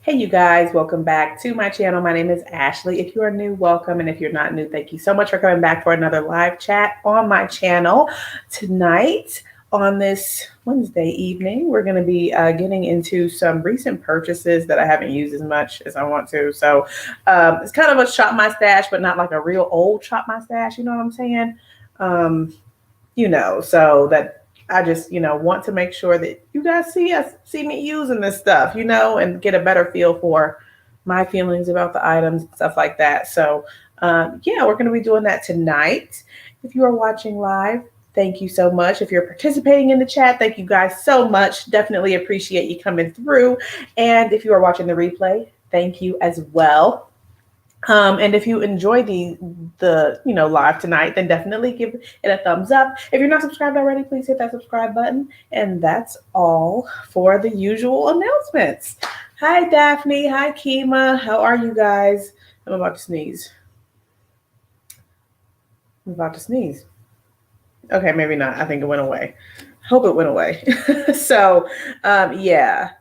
Hey you guys, welcome back to my channel. My name is Ashley. If you are new, welcome. And if you're not new, thank you so much for coming back for another live chat on my channel. Tonight, on this Wednesday evening, we're going to be getting into some recent purchases that I haven't used as much as I want to. So it's kind of a shop my stash, but not like a real old shop my stash. You know what I'm saying? So that I just, want to make sure that you guys see me using this stuff, and get a better feel for my feelings about the items and stuff like that. So, we're going to be doing that tonight. If you are watching live, thank you so much. If you're participating in the chat, thank you guys so much. Definitely appreciate you coming through. And if you are watching the replay, thank you as well. And if you enjoy the live tonight, then definitely give it a thumbs up. If you're not subscribed already, please hit that subscribe button. And that's all for the usual announcements. Hi, Daphne. Hi, Kima. How are you guys? I'm about to sneeze. Okay, maybe not. I think it went away. Hope it went away. So, yeah.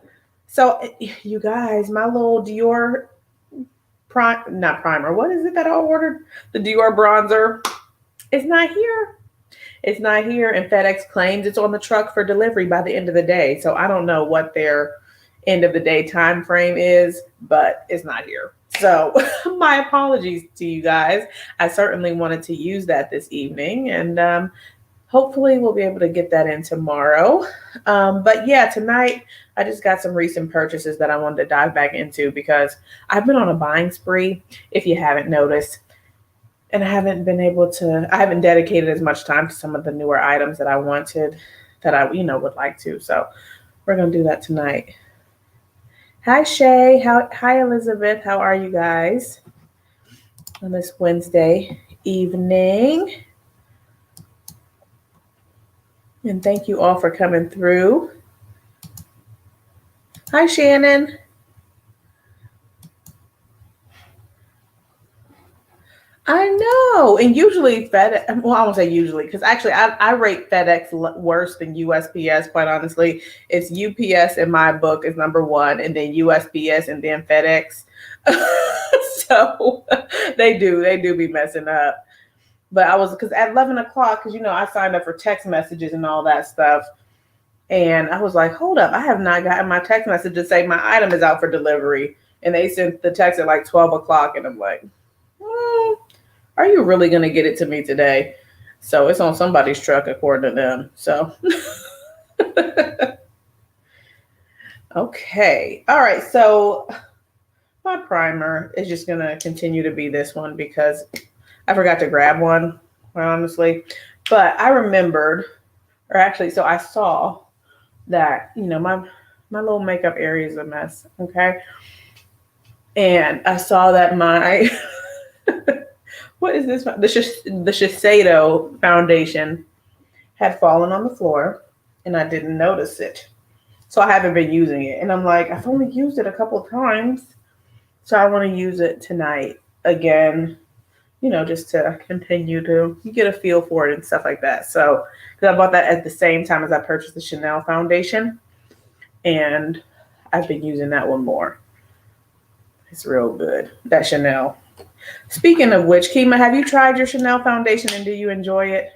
So, you guys, my little Dior not primer. What is it that I ordered? The Dior bronzer. It's not here. It's not here. And FedEx claims it's on the truck for delivery by the end of the day. So I don't know what their end of the day time frame is, but it's not here. So my apologies to you guys. I certainly wanted to use that this evening, and hopefully we'll be able to get that in tomorrow. But yeah, tonight I just got some recent purchases that I wanted to dive back into because I've been on a buying spree, if you haven't noticed. And I haven't dedicated as much time to some of the newer items that I wanted, that I, would like to. So we're going to do that tonight. Hi, Shay. Hi, Elizabeth. How are you guys on this Wednesday evening? And thank you all for coming through. Hi, Shannon. I know. And usually FedEx, well, I won't say usually, because actually I rate FedEx worse than USPS, quite honestly. It's UPS in my book is number one, and then USPS, and then FedEx. So they do be messing up. But because at 11 o'clock, because, I signed up for text messages and all that stuff. And I was like, hold up, I have not gotten my text message to say my item is out for delivery. And they sent the text at like 12 o'clock. And I'm like, are you really going to get it to me today? So it's on somebody's truck, according to them. So, okay. All right. So my primer is just going to continue to be this one because I forgot to grab one, honestly. But I remembered, or actually, so I saw that, my little makeup area is a mess. Okay. And I saw that my, what is this? The Shiseido Foundation had fallen on the floor and I didn't notice it. So I haven't been using it. And I'm like, I've only used it a couple of times. So I want to use it tonight again, just to continue to get a feel for it and stuff like that. So, because I bought that at the same time as I purchased the Chanel Foundation. And I've been using that one more. It's real good, that Chanel. Speaking of which, Kima, have you tried your Chanel Foundation and do you enjoy it?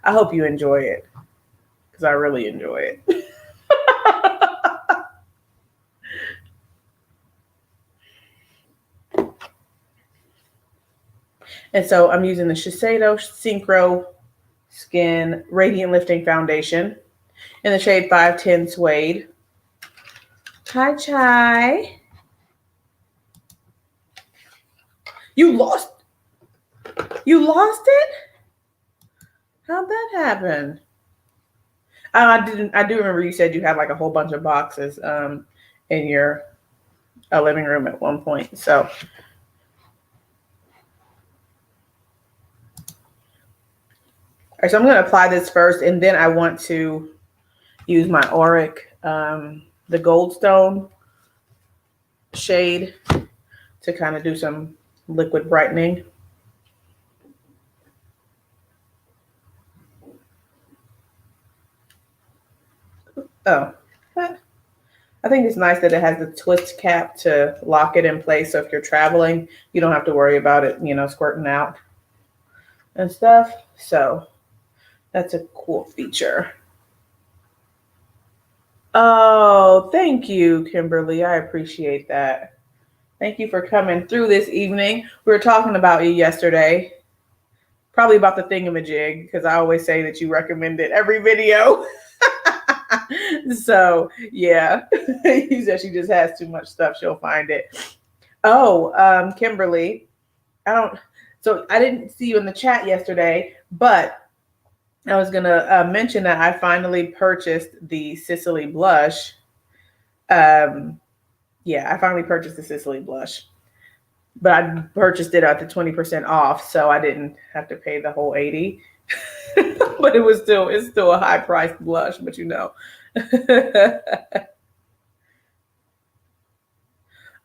I hope you enjoy it because I really enjoy it. And so I'm using the Shiseido Synchro Skin Radiant Lifting Foundation in the shade 510 Suede. Hi, Chai. You lost it? How'd that happen? I do remember you said you had like a whole bunch of boxes in your living room at one point. So all right, so I'm going to apply this first, and then I want to use my Auric, the Goldstone shade, to kind of do some liquid brightening. Oh, I think it's nice that it has the twist cap to lock it in place. So if you're traveling, you don't have to worry about it, squirting out and stuff. So that's a cool feature. Oh, thank you, Kimberly. I appreciate that. Thank you for coming through this evening. We were talking about you yesterday, probably about the thingamajig, because I always say that you recommend it every video. So yeah, you said she just has too much stuff. She'll find it. Oh, Kimberly, so I didn't see you in the chat yesterday, but I was gonna mention that I finally purchased the Sicily Blush. Yeah, I finally purchased the Sicily Blush, but I purchased it at the 20% off, so I didn't have to pay the whole 80. But it's still a high priced blush, but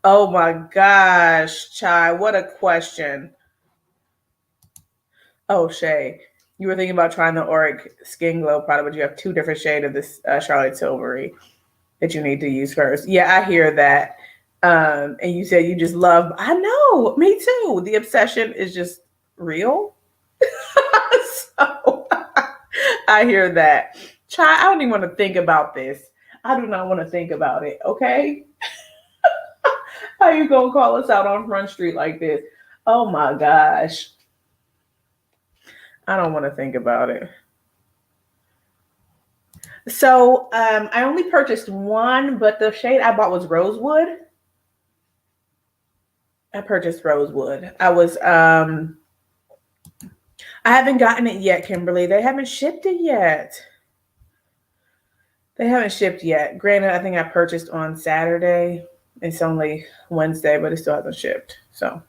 Oh my gosh, Chai, what a question. Oh, Shay, you were thinking about trying the Auric Skin Glow product, but you have 2 different shades of this Charlotte Tilbury that you need to use first. Yeah, I hear that. And you said you just love, I know, me too. The obsession is just real. So I hear that. Chai, I don't even want to think about this. I do not want to think about it, okay? How you gonna call us out on Front Street like this? Oh my gosh. I don't want to think about it. So I only purchased one, but the shade I bought was Rosewood. I purchased Rosewood. I haven't gotten it yet, Kimberly. They haven't shipped it yet. Granted, I think I purchased on Saturday. It's only Wednesday, but it still hasn't shipped. So,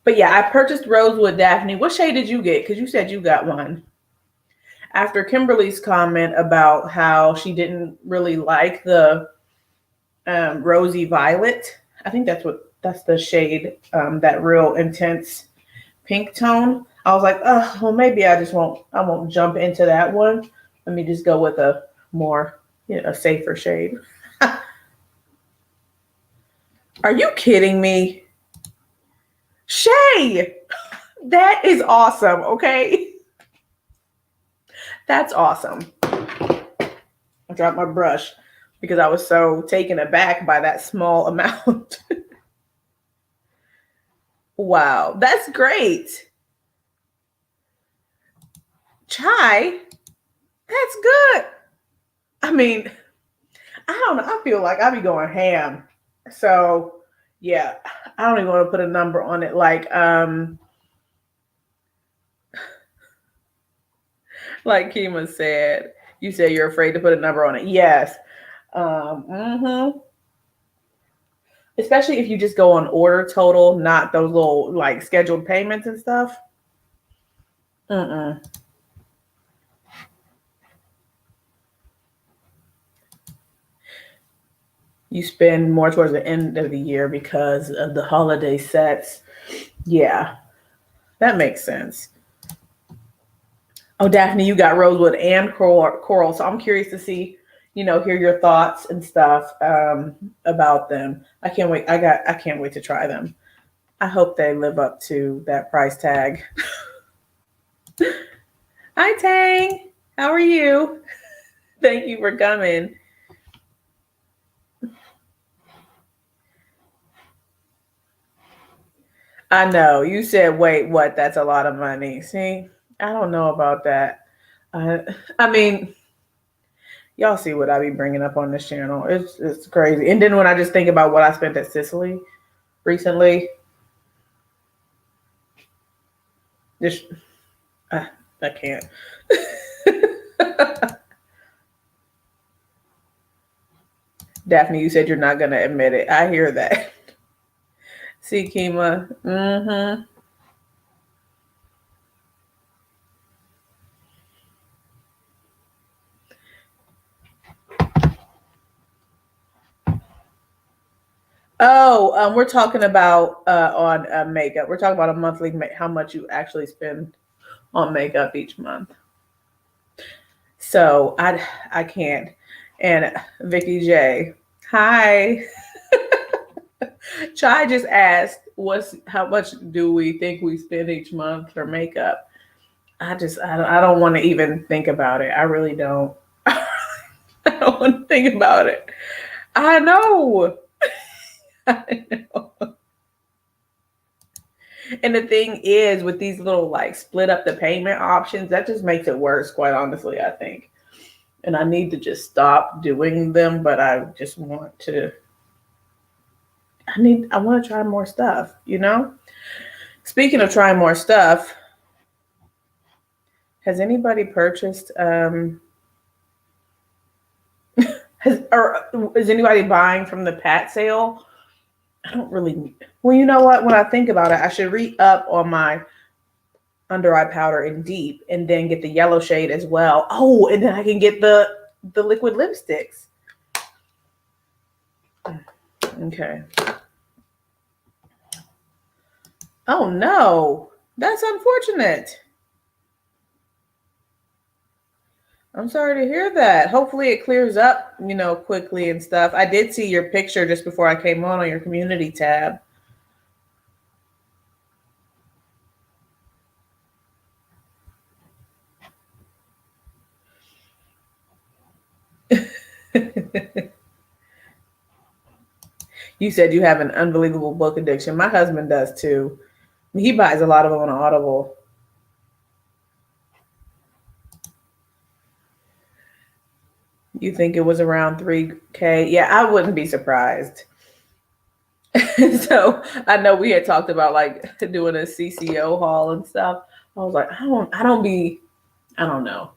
but yeah, I purchased Rosewood, Daphne. What shade did you get? Because you said you got one. After Kimberly's comment about how she didn't really like the rosy violet, I think that's the shade, that real intense pink tone. I was like, oh, well, maybe I won't jump into that one. Let me just go with a more, a safer shade. Are you kidding me? Shay, that is awesome, okay? That's awesome. I dropped my brush because I was so taken aback by that small amount. Wow, that's great. Chai, that's good. I mean, I don't know. I feel like I be going ham. So yeah, I don't even want to put a number on it. Like Kima said, you said you're afraid to put a number on it. Yes. Especially if you just go on order total, not those little like scheduled payments and stuff. You spend more towards the end of the year because of the holiday sets. Yeah, that makes sense. Oh, Daphne, you got Rosewood and Coral. So I'm curious to see, hear your thoughts and stuff about them. I can't wait. I can't wait to try them. I hope they live up to that price tag. Hi, Tang. How are you? Thank you for coming. I know. You said, wait, what? That's a lot of money. See, I don't know about that. I mean, y'all see what I be bringing up on this channel. It's crazy. And then when I just think about what I spent at Sicily recently, I can't. Daphne, you said you're not going to admit it. I hear that. See, Kima. Oh, we're talking about on makeup. We're talking about a monthly, how much you actually spend on makeup each month. So I can't. And Vicky J, Hi. Chai just asked, how much do we think we spend each month for makeup? I don't want to even think about it. I really don't. I don't want to think about it. I know. I know. And the thing is, with these little like split up the payment options, that just makes it worse, quite honestly, I think. And I need to just stop doing them, but I just want to I want to try more stuff, you know? Speaking of trying more stuff, has anybody purchased or is anybody buying from the Pat sale? I don't really. Well, you know what? When I think about it, I should re-up on my under eye powder in deep, and then get the yellow shade as well. Oh, and then I can get the liquid lipsticks. Okay. Oh no, that's unfortunate. I'm sorry to hear that. Hopefully it clears up, quickly and stuff. I did see your picture just before I came on your community tab. You said you have an unbelievable book addiction. My husband does too. He buys a lot of them on Audible. You think it was around 3K? Yeah, I wouldn't be surprised. So I know we had talked about like doing a CCO haul and stuff. I was like, I don't know.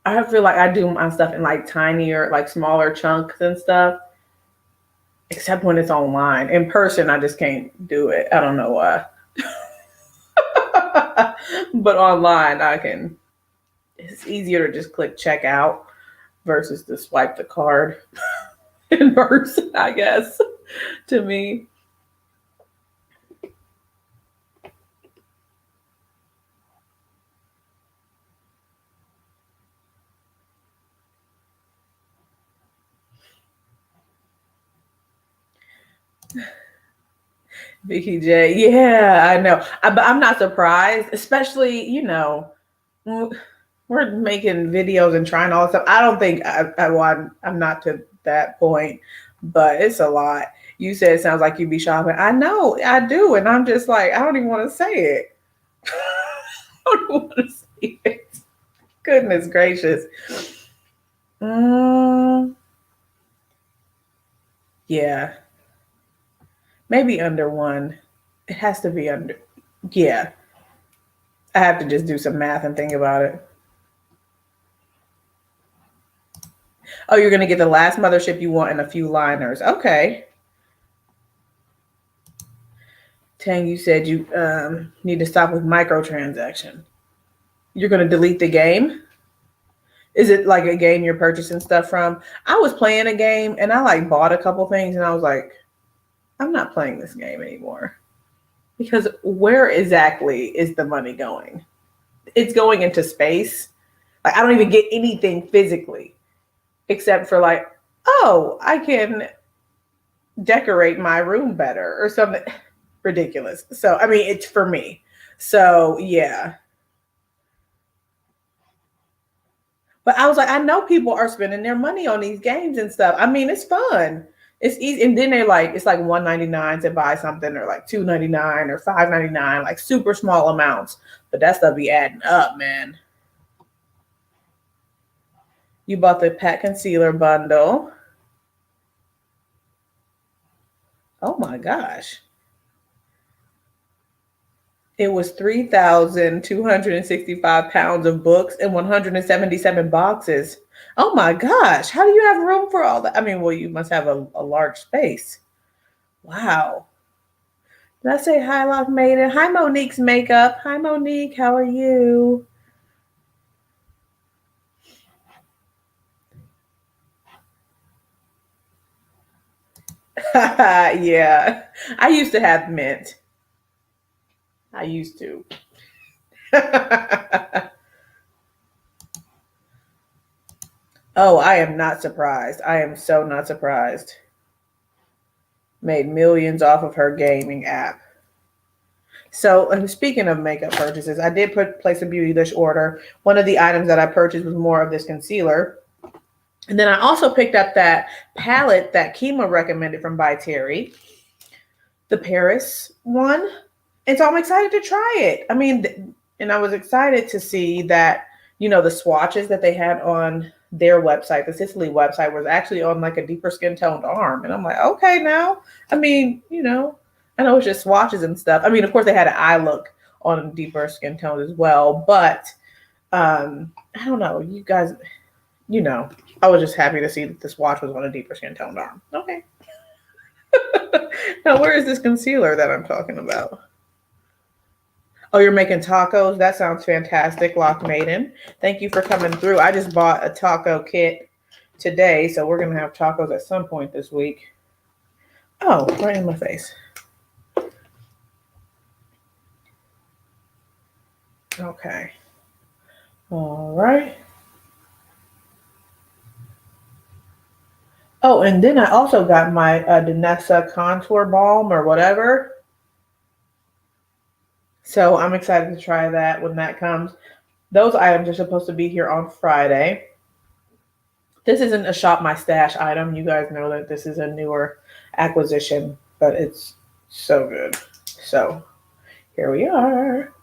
I feel like I do my stuff in like tinier, like smaller chunks and stuff. Except when it's online. In person, I just can't do it. I don't know why. But online, I can. It's easier to just click checkout versus to swipe the card in person, I guess, to me. Vicky J. Yeah, I know. But I'm not surprised, especially, we're making videos and trying all this stuff. I don't think I'm not to that point, but it's a lot. You said it sounds like you be shopping. I know, I do. And I'm just like, I don't even want to say it. I don't want to say it. Goodness gracious. Yeah. Maybe under one. It has to be under. Yeah. I have to just do some math and think about it. Oh, you're going to get the last mothership you want and a few liners. Okay. Tang, you said you need to stop with microtransaction. You're going to delete the game? Is it like a game you're purchasing stuff from? I was playing a game and I like bought a couple things and I was like, I'm not playing this game anymore. Because where exactly is the money going? It's going into space. Like I don't even get anything physically except for like, oh, I can decorate my room better or something ridiculous. So, I mean, it's for me. So, yeah. But I was like, I know people are spending their money on these games and stuff. I mean, it's fun. It's easy. And then they're like, it's like $1.99 to buy something or like $2.99 or $5.99, like super small amounts. But that stuff be adding up, man. You bought the Pat Concealer bundle. Oh my gosh. It was 3,265 pounds of books and 177 boxes. Oh my gosh. How do you have room for all that? I mean, well, you must have a large space. Wow. Did I say hi, Lock Maiden? Hi, Monique's makeup. Hi, Monique. How are you? Yeah. I used to have mint. I used to. Oh, I am not surprised. I am so not surprised. Made millions off of her gaming app. So, speaking of makeup purchases, I did place a Beautylish order. One of the items that I purchased was more of this concealer. And then I also picked up that palette that Kima recommended from By Terry, the Paris one. And so I'm excited to try it. I mean, and I was excited to see that, the swatches that they had on their website, the Sicily website, was actually on like a deeper skin toned arm. And I'm like, okay, now, I mean, I know it's just swatches and stuff. I mean, of course, they had an eye look on deeper skin tone as well. But I don't know. You guys, I was just happy to see that the swatch was on a deeper skin toned arm. Okay. Now, where is this concealer that I'm talking about? Oh, you're making tacos? That sounds fantastic, Lock Maiden. Thank you for coming through. I just bought a taco kit today, so we're going to have tacos at some point this week. Oh, right in my face. Okay. All right. Oh, and then I also got my Denona contour balm or whatever. So I'm excited to try that when that comes. Those items are supposed to be here on Friday. This isn't a Shop My Stash item. You guys know that this is a newer acquisition, but it's so good. So here we are.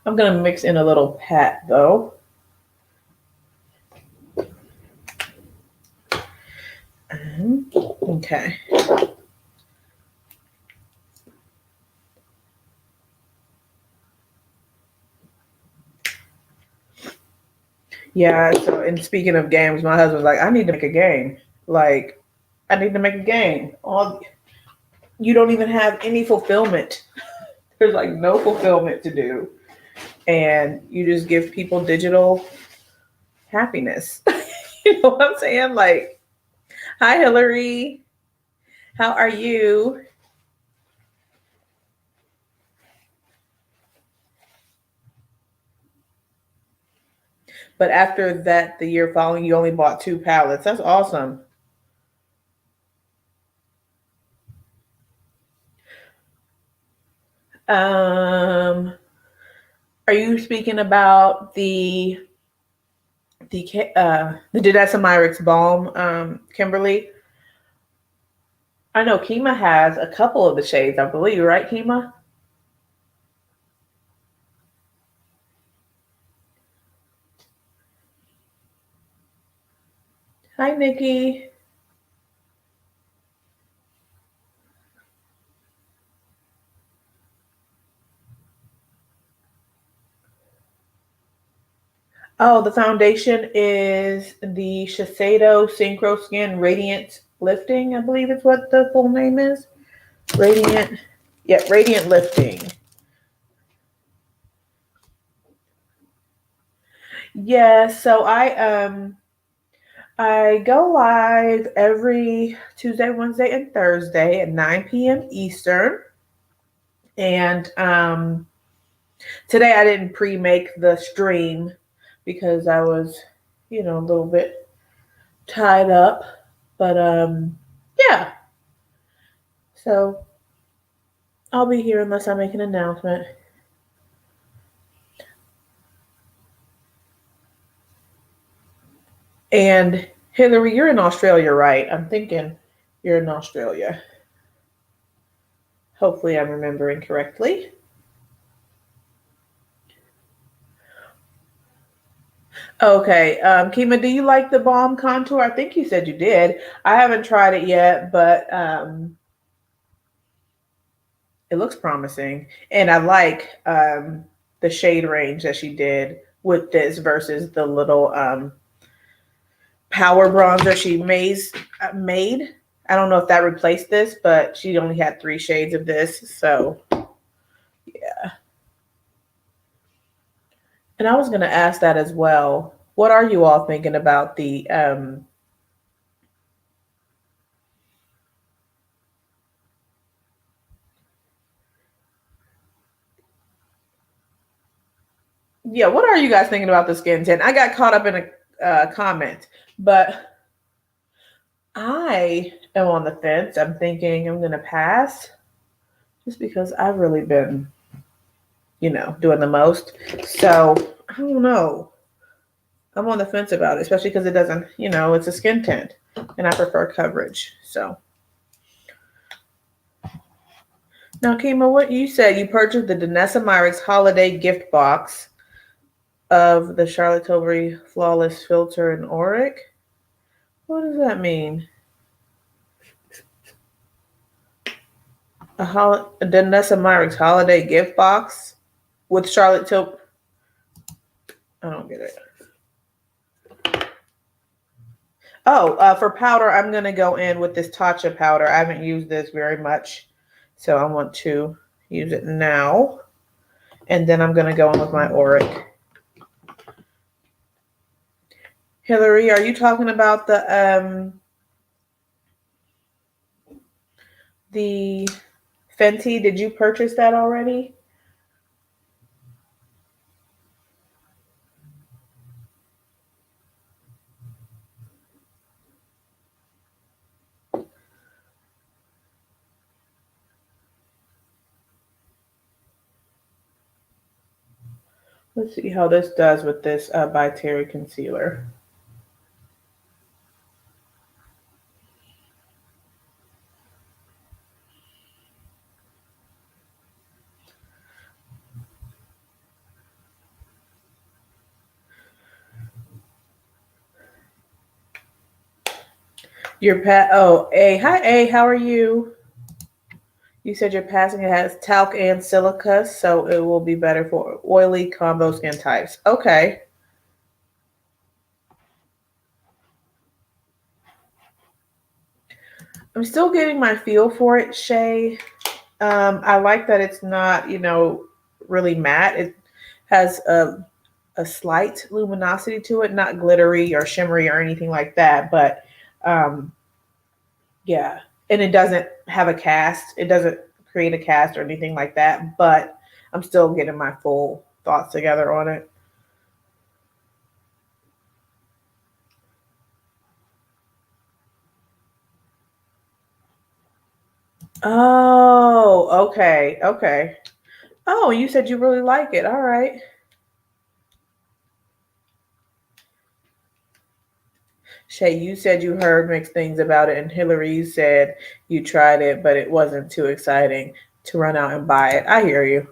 I'm going to mix in a little pat though. Okay. Yeah, so and speaking of games, my husband's like, I need to make a game. Like, I need to make a game. You don't even have any fulfillment. There's like no fulfillment to do. And you just give people digital happiness. You know what I'm saying? Like, hi Hillary. How are you? But after that, the year following, you only bought 2 palettes. That's awesome. Are you speaking about the Didesamyrix balm, Kimberly? I know Kima has a couple of the shades, I believe, right, Kima? Hi, Nikki. Oh, the foundation is the Shiseido Synchro Skin Radiant Lifting, I believe is what the full name is. Radiant Lifting. Yeah, so I go live every Tuesday, Wednesday, and Thursday at 9 p.m. Eastern. And today I didn't pre-make the stream because I was, a little bit tied up. But yeah. So I'll be here unless I make an announcement. And Hillary, you're in Australia, right? I'm thinking you're in Australia. Hopefully I'm remembering correctly. Okay. Kima, do you like the balm contour? I think you said you did. I haven't tried it yet, but it looks promising. And I like the shade range that she did with this versus the little power bronzer she made. I don't know if that replaced this, but she only had 3 shades of this. So, yeah. And I was going to ask that as well. What are you all thinking about the what are you guys thinking about the skin tint? I got caught up in a comment. But I am on the fence. I'm thinking I'm going to pass just because I've really been, doing the most. So I don't know. I'm on the fence about it, especially because it doesn't, it's a skin tint and I prefer coverage. So now, Kima, what you said, you purchased the Danessa Myricks holiday gift box of the Charlotte Tilbury Flawless Filter and Auric. What does that mean? A Danessa Myricks holiday gift box with Charlotte Tilbury. I don't get it. Oh, for powder, I'm going to go in with this Tatcha powder. I haven't used this very much, so I want to use it now. And then I'm going to go in with my Auric. Hillary, are you talking about the Fenty? Did you purchase that already? Let's see how this does with this by Terry concealer. A. Hi, A. How are you? You said you're passing. It has talc and silica, so it will be better for oily combo skin types. Okay. I'm still getting my feel for it, Shay. I like that it's not, really matte. It has a slight luminosity to it, not glittery or shimmery or anything like that. But yeah, and it doesn't have a cast. It doesn't create a cast or anything like that. But I'm still getting my full thoughts together on it. Oh, okay, okay. Oh, you said you really like it. All right. Shay, you said you heard mixed things about it, and Hillary, you said you tried it, but it wasn't too exciting to run out and buy it. I hear you.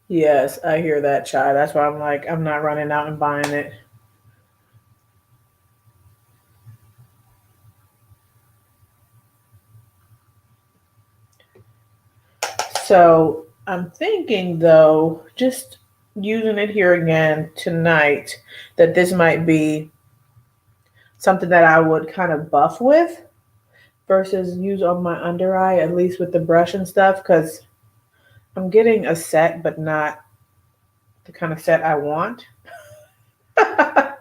Yes, I hear that, child. That's why I'm like, I'm not running out and buying it. So I'm thinking, though, just using it here again tonight, that this might be something that I would kind of buff with versus use on my under eye, at least with the brush and stuff, because I'm getting a set, but not the kind of set I want. I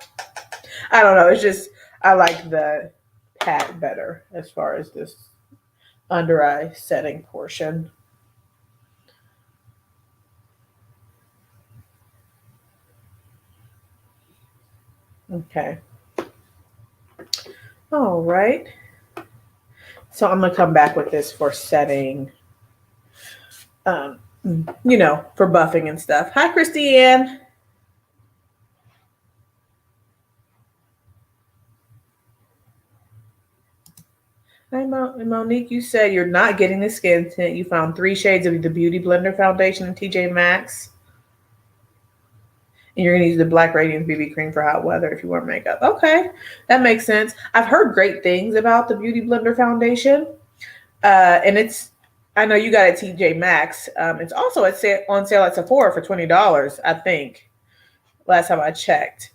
don't know. It's just, I like the pat better as far as this under eye setting portion. Okay. All right. So I'm going to come back with this for setting, um, for buffing and stuff. Hi, Christiane. Hi, Monique. You said you're not getting the skin tint. You found 3 shades of the Beauty Blender Foundation and TJ Maxx. And you're going to use the Black Radiance BB cream for hot weather if you wear makeup. Okay, that makes sense. I've heard great things about the Beauty Blender Foundation. And I know you got it at TJ Maxx. It's also on sale at Sephora for $20, I think, last time I checked.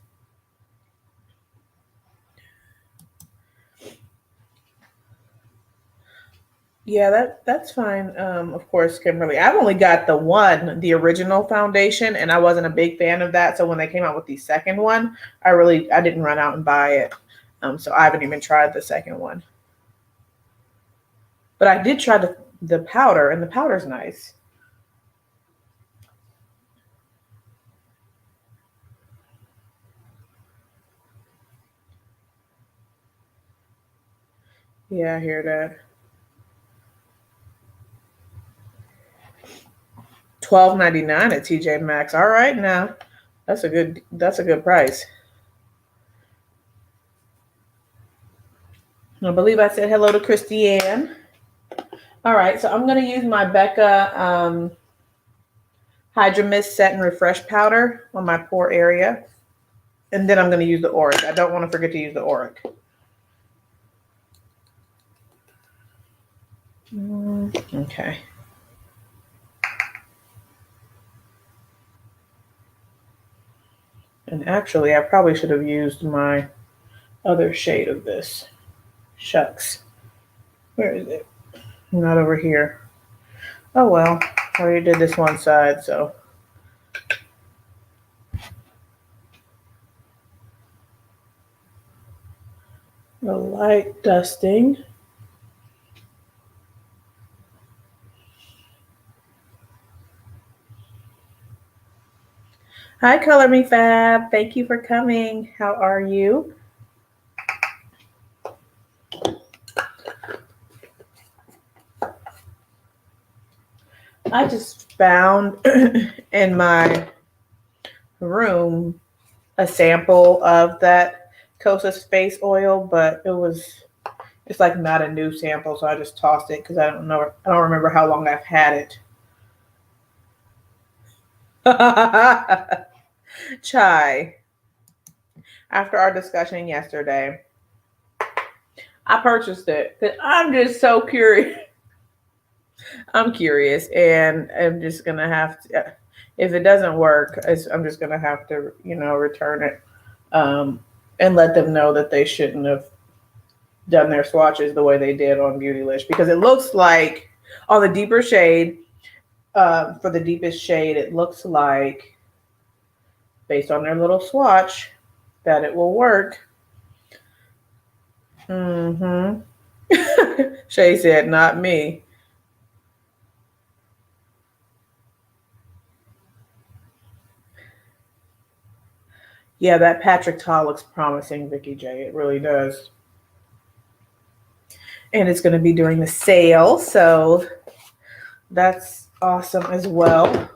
Yeah, that's fine. Of course, Kimberly. I've only got the original foundation, and I wasn't a big fan of that. So when they came out with the second one, I didn't run out and buy it. So I haven't even tried the second one. But I did try the powder, and the powder's nice. Yeah, I hear that. $12.99 at TJ Maxx. All right now. That's a good price. I believe I said hello to Christiane. All right, so I'm gonna use my Becca Hydra Mist Set and Refresh Powder on my pore area. And then I'm gonna use the Auric. I don't want to forget to use the Auric. Okay. And actually, I probably should have used my other shade of this. Shucks. Where is it? Not over here. Oh well, I already did this one side, so. A light dusting. Hi, Color Me Fab. Thank you for coming. How are you? I just found in my room a sample of that Kosas face oil, but it's like not a new sample, so I just tossed it because I don't remember how long I've had it. Chai. After our discussion yesterday, I purchased it because I'm just so curious. I'm curious, and I'm just gonna have to. If it doesn't work, I'm just gonna have to, return it, and let them know that they shouldn't have done their swatches the way they did on Beautylish, because it looks like on the deeper shade, for the deepest shade, it looks like, based on their little swatch, that it will work. Mm-hmm. Shay said, not me. Yeah, that Patrick Ta looks promising, Vicky J. It really does. And it's going to be during the sale, so that's awesome as well.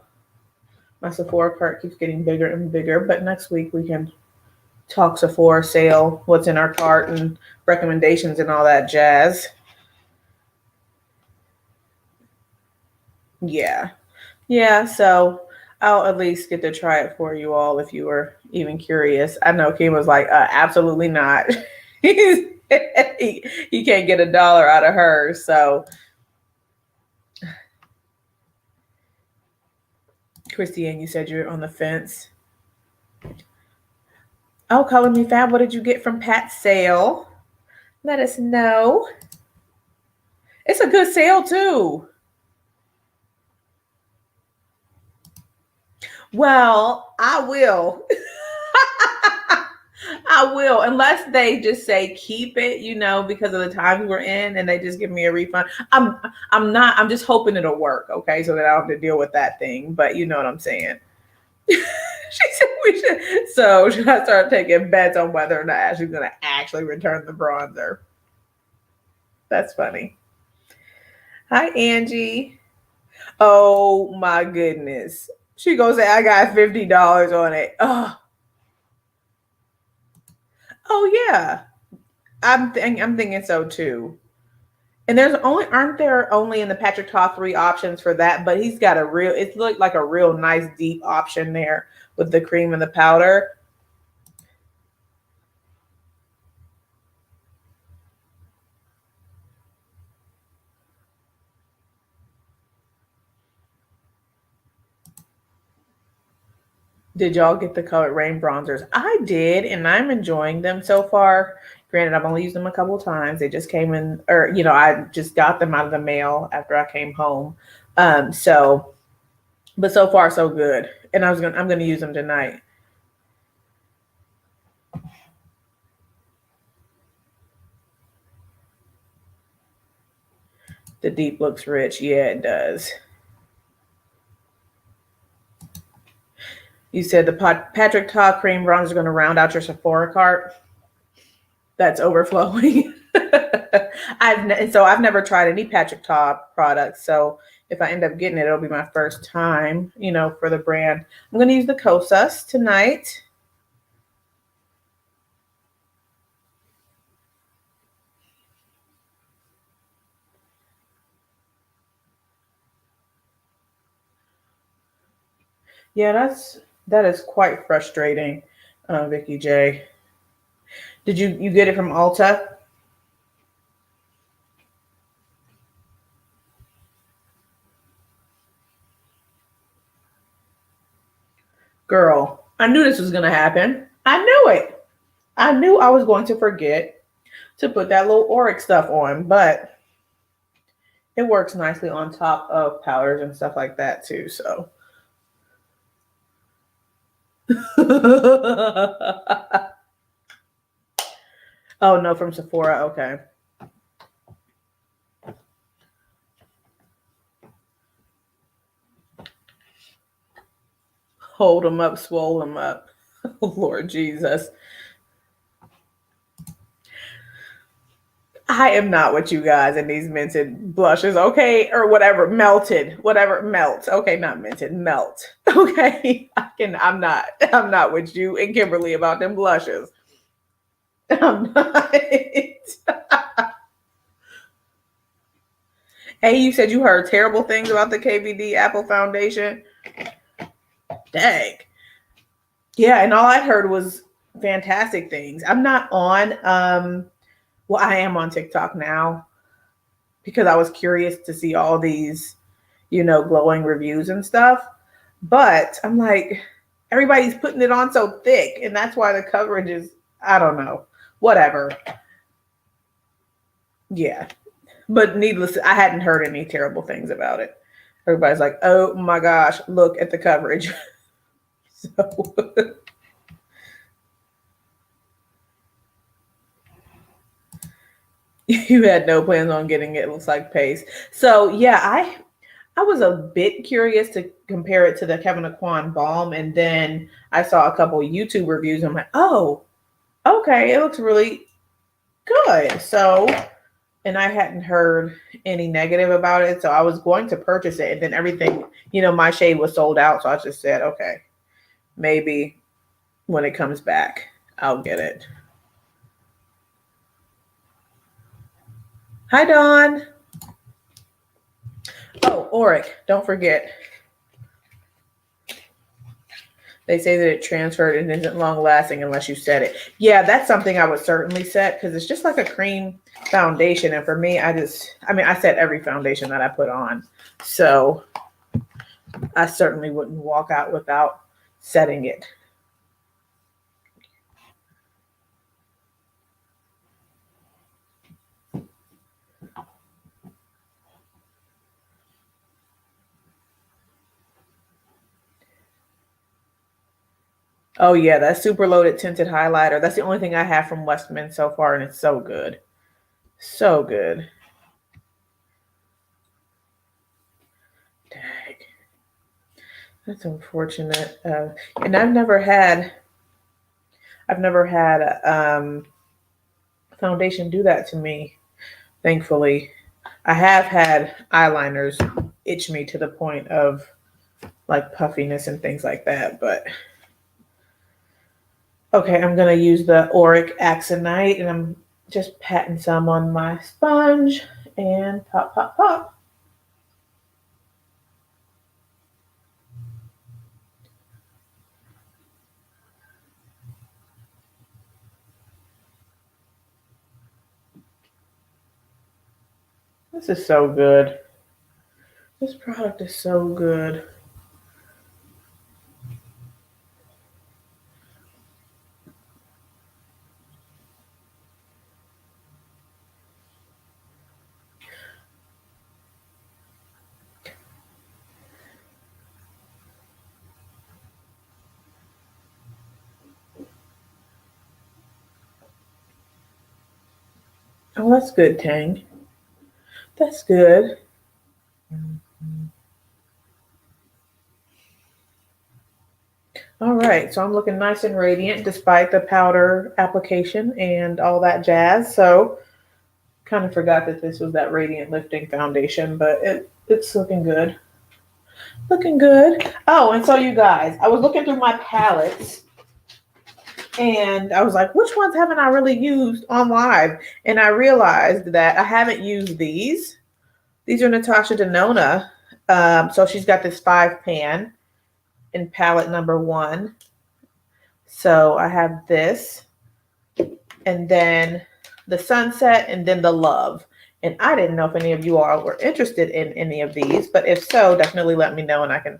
My Sephora cart keeps getting bigger and bigger, but next week we can talk Sephora sale, what's in our cart, and recommendations and all that jazz. Yeah. Yeah, so I'll at least get to try it for you all if you were even curious. I know Kim was like, absolutely not. he can't get $1 out of her, so. Christiane, you said you're on the fence. Oh, Color Me Fab, what did you get from Pat's sale? Let us know. It's a good sale, too. Well, I will. I will, unless they just say keep it, because of the time we're in, and they just give me a refund. I'm just hoping it'll work, okay, so that I don't have to deal with that thing. But you know what I'm saying. She said we should. So should I start taking bets on whether or not Ashley's going to actually return the bronzer? That's funny. Hi, Angie. Oh my goodness. She goes say I got $50 on it. Oh yeah. I'm thinking so too. And aren't there only in the Patrick Ta 3 options for that? But he's got it looked like a real nice deep option there with the cream and the powder. Did y'all get the colored Raine bronzers? I did, and I'm enjoying them so far. Granted, I've only used them a couple times. They just came in, or I just got them out of the mail after I came home. But so far so good. And I'm gonna use them tonight. The deep looks rich. Yeah, it does. You said the Patrick Ta cream bronzer is going to round out your Sephora cart. That's overflowing. I've never tried any Patrick Ta products. So if I end up getting it, it'll be my first time, you know, for the brand. I'm going to use the Kosas tonight. Yeah, that is quite frustrating, Vicky J. Did you get it from Ulta? Girl, I knew this was gonna happen. I knew it. I knew I was going to forget to put that little Auric stuff on, but it works nicely on top of powders and stuff like that too. So oh no, from Sephora. Okay. Hold them up, swole them up. Oh, Lord Jesus. I am not with you guys in these minted blushes, okay? Or whatever, melted, whatever, melt. Okay, not minted, melt. Okay. I'm not with you and Kimberly about them blushes. I'm not. Hey, you said you heard terrible things about the KVD Apple Foundation. Dang. Yeah, and all I heard was fantastic things. I'm not on well, I am on TikTok now because I was curious to see all these, you know, glowing reviews and stuff. But I'm like, everybody's putting it on so thick, and that's why the coverage is, I don't know, whatever. Yeah. But needless, I hadn't heard any terrible things about it. Everybody's like, oh my gosh, look at the coverage. So you had no plans on getting it. It looks like paste. So yeah, I was a bit curious to compare it to the Kevyn Aucoin balm, and then I saw a couple YouTube reviews. And I'm like, oh, okay, it looks really good. So, and I hadn't heard any negative about it, so I was going to purchase it, and then everything, you know, my shade was sold out, so I just said, okay, maybe when it comes back, I'll get it. Hi, Dawn. Oh, Auric, don't forget. They say that it transferred and isn't long lasting unless you set it. Yeah, that's something I would certainly set because it's just like a cream foundation. And for me, I set every foundation that I put on. So I certainly wouldn't walk out without setting it. Oh yeah, that super loaded tinted highlighter. That's the only thing I have from Westman so far, and it's so good. So good. Dang. That's unfortunate. And I've never had foundation do that to me, thankfully. I have had eyeliners itch me to the point of like puffiness and things like that, but okay, I'm gonna use the Auric Axonite and I'm just patting some on my sponge and pop, pop, pop. This is so good. This product is so good. Oh, that's good, Tang. That's good. All right, so I'm looking nice and radiant despite the powder application and all that jazz. So Kind of forgot that this was that Radiant Lifting Foundation, but it's looking good. Looking good. Oh, and so you guys, I was looking through my palettes and I was like, which ones haven't I really used on live? And I realized that I haven't used these. These are Natasha Denona. So she's got this 5-pan in palette number 1. So I have this, and then the Sunset, and then the Love. And I didn't know if any of you all were interested in any of these, but if so, definitely let me know and I can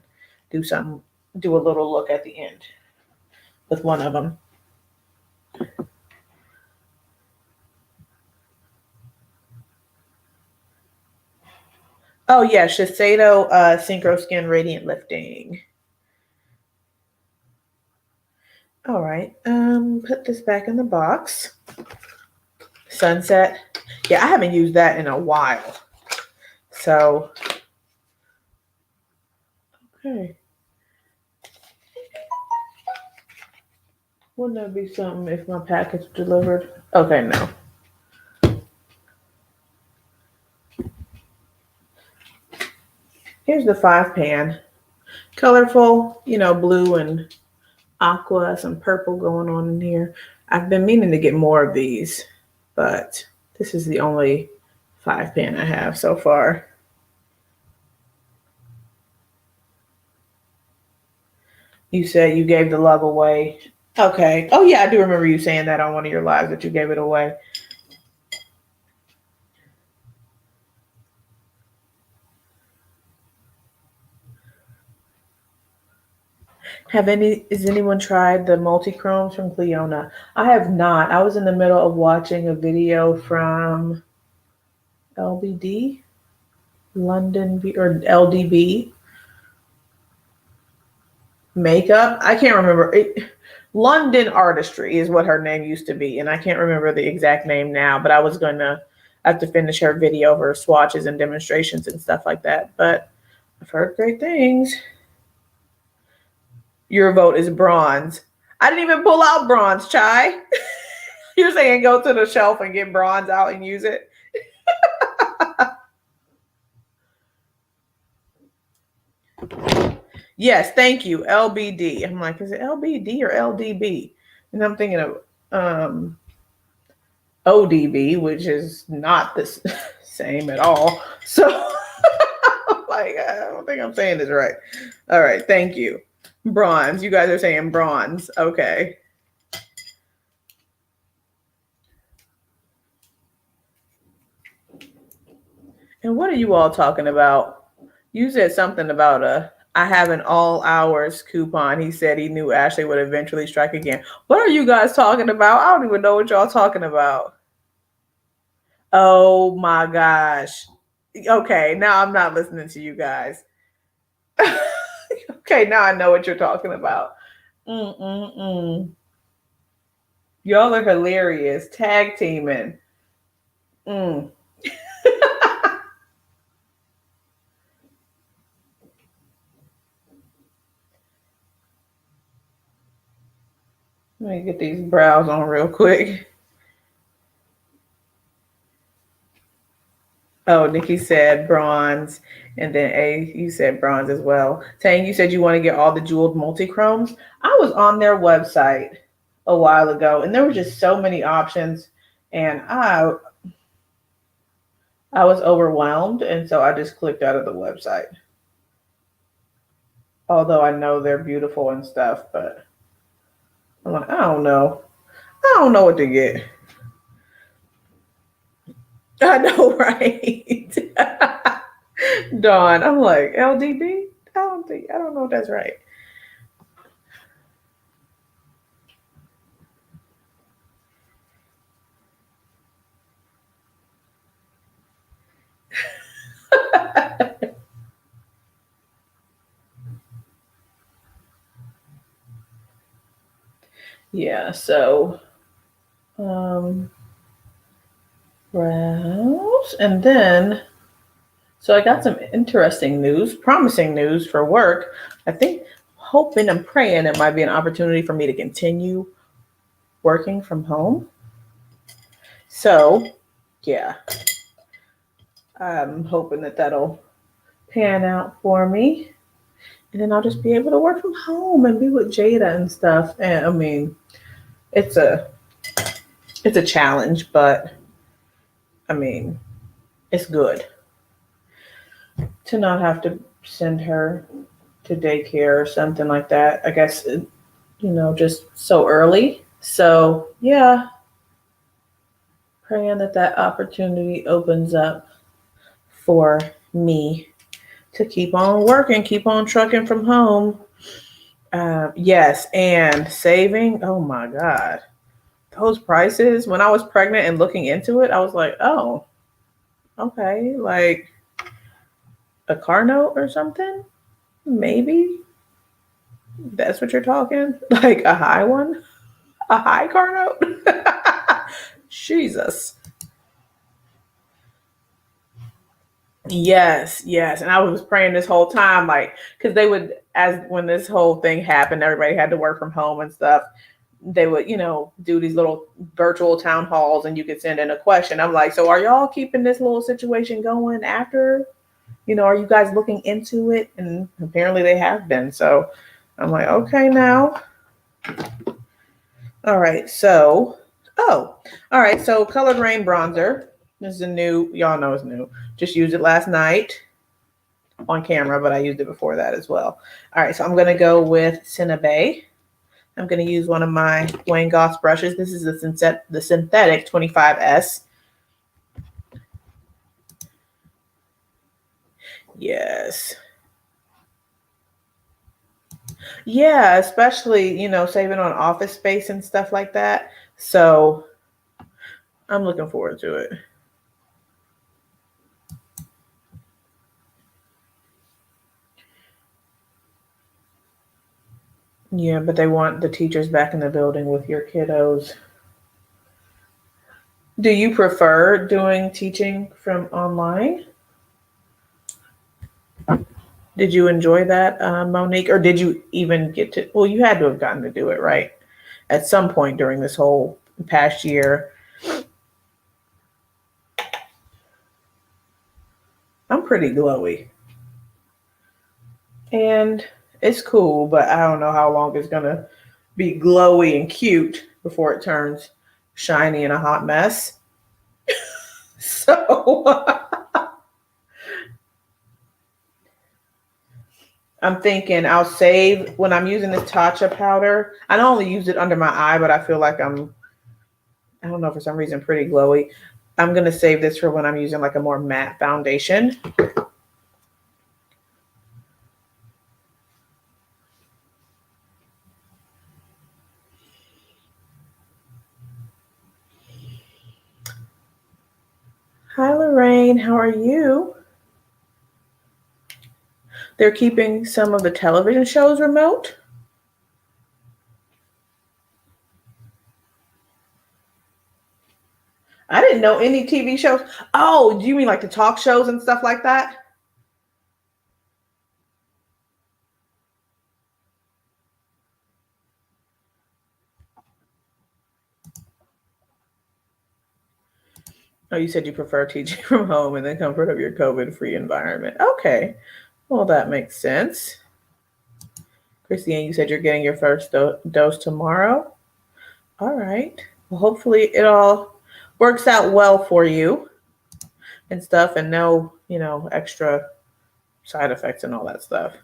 do a little look at the end with one of them. Oh yeah, Shiseido Synchro Skin Radiant Lifting. All right, put this back in the box. Sunset. Yeah, I haven't used that in a while. So, okay. Wouldn't that be something if my package delivered? Okay, no. Here's the 5-pan. Colorful, you know, blue and aqua, some purple going on in here. I've been meaning to get more of these, but this is the only 5-pan I have so far. You said you gave the Love away. Okay. Oh yeah, I do remember you saying that on one of your lives that you gave it away. Has anyone tried the multi-chromes from Cleona? I have not. I was in the middle of watching a video from LBD, London, or LDB makeup. I can't remember. London Artistry is what her name used to be, and I can't remember the exact name now, but I was going to have to finish her video of her swatches and demonstrations and stuff like that, but I've heard great things. Your vote is bronze. I didn't even pull out bronze, Chai. You're saying go to the shelf and get bronze out and use it? Yes, thank you. LBD. I'm like, is it LBD or LDB? And I'm thinking of ODB, which is not the same at all. So, like, I don't think I'm saying this right. All right, thank you. Bronze. You guys are saying bronze. Okay. And what are you all talking about? You said something about I have an all hours coupon. He said he knew Ashley would eventually strike again. What are you guys talking about? I don't even know what y'all talking about. Oh my gosh. Okay, now I'm not listening to you guys. Okay, now I know what you're talking about. Y'all are hilarious. Tag teaming. Let me get these brows on real quick. Oh, Nikki said bronze. And then you said bronze as well. Tang, you said you want to get all the jeweled multi-chromes. I was on their website a while ago, and there were just so many options. And I was overwhelmed, and so I just clicked out of the website. Although I know they're beautiful and stuff, but I'm like, I don't know. I don't know what to get. I know, right? Dawn, I'm like, LDB? I don't know if that's right. Yeah, so brows, and then so I got some interesting news, promising news for work. I think, hoping and praying it might be an opportunity for me to continue working from home. So yeah, I'm hoping that that'll pan out for me. And then I'll just be able to work from home and be with Jada and stuff. And I mean, it's a challenge, but I mean, it's good to not have to send her to daycare or something like that. I guess, just so early. So yeah, praying that that opportunity opens up for me to keep on working, keep on trucking from home. Yes, and saving. Oh my God. Those prices, when I was pregnant and looking into it, I was like, oh, okay, like a car note or something? Maybe that's what you're talking? Like a high one? A high car note? Jesus. Yes, yes. And I was praying this whole time, like, because they would, as when this whole thing happened, everybody had to work from home and stuff. They would, do these little virtual town halls and you could send in a question. I'm like, so are y'all keeping this little situation going after? Are you guys looking into it? And apparently they have been. So I'm like, okay, now. All right. So, all right. So Colored Raine bronzer. This is a new, y'all know it's new. Just used it last night on camera, but I used it before that as well. All right. So I'm going to go with Cinnabay. I'm going to use one of my Wayne Goss brushes. This is the synthetic 25S. Yes. Yeah, especially, saving on office space and stuff like that. So I'm looking forward to it. Yeah, but they want the teachers back in the building with your kiddos. Do you prefer doing teaching from online? Did you enjoy that, Monique? Or did you even get to, well, you had to have gotten to do it, right? At some point during this whole past year. I'm pretty glowy. And it's cool, but I don't know how long it's going to be glowy and cute before it turns shiny and a hot mess. So I'm thinking I'll save when I'm using this Tatcha powder. I don't only use it under my eye, but I feel like I don't know, for some reason, pretty glowy. I'm going to save this for when I'm using like a more matte foundation. Hi, Lorraine. How are you? They're keeping some of the television shows remote. I didn't know any TV shows. Oh, do you mean like the talk shows and stuff like that? Oh, you said you prefer teaching from home and the comfort of your COVID-free environment. Okay. Well, that makes sense. Christine, you said you're getting your first dose tomorrow. All right. Well, hopefully it all works out well for you and stuff, and no, extra side effects and all that stuff.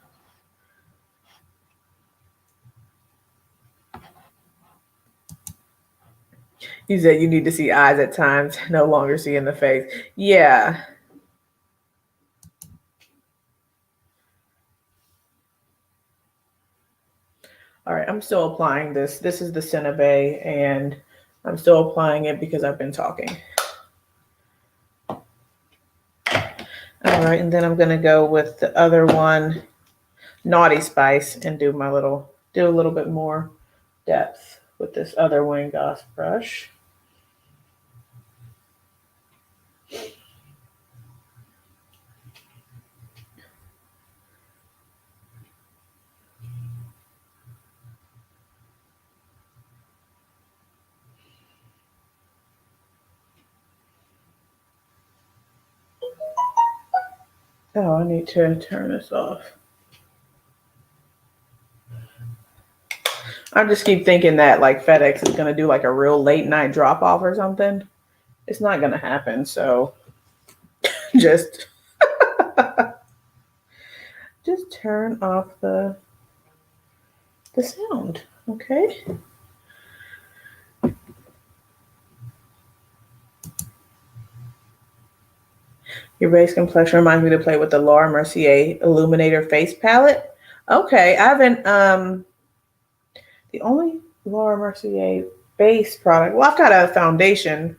You said you need to see eyes at times, no longer see in the face. Yeah. All right. I'm still applying this. This is the Cinnabay, and I'm still applying it because I've been talking. All right. And then I'm going to go with the other one, Naughty Spice, and do a little bit more depth with this other Wayne Goss brush. Oh, I need to turn this off. I just keep thinking that like FedEx is gonna do like a real late night drop off or something. It's not gonna happen. So just just turn off the sound, okay? Your base complexion reminds me to play with the Laura Mercier Illuminator Face Palette. Okay, I haven't the only Laura Mercier base product. Well, I've got a foundation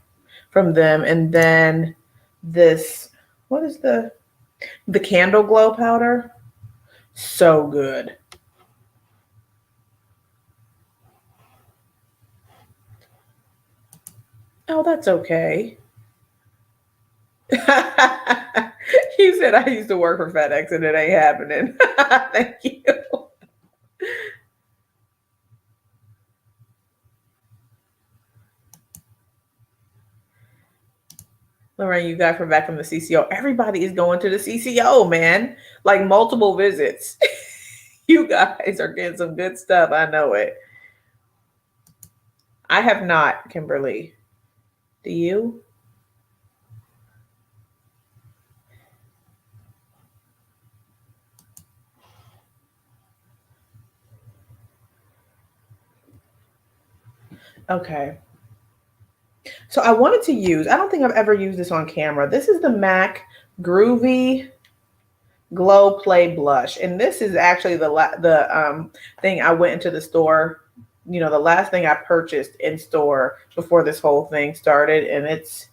from them, and then this, what is the Candle Glow powder? So good. Oh, that's okay. You said I used to work for FedEx and it ain't happening. Thank you. Lorraine, you got from back from the CCO. Everybody is going to the CCO, man. Like multiple visits. You guys are getting some good stuff. I know it. I have not, Kimberly. Do you? Okay. So I wanted to use, I don't think I've ever used this on camera. This is the MAC Groovy Glow Play Blush. And this is actually the thing I went into the store, you know, the last thing I purchased in store before this whole thing started. And it's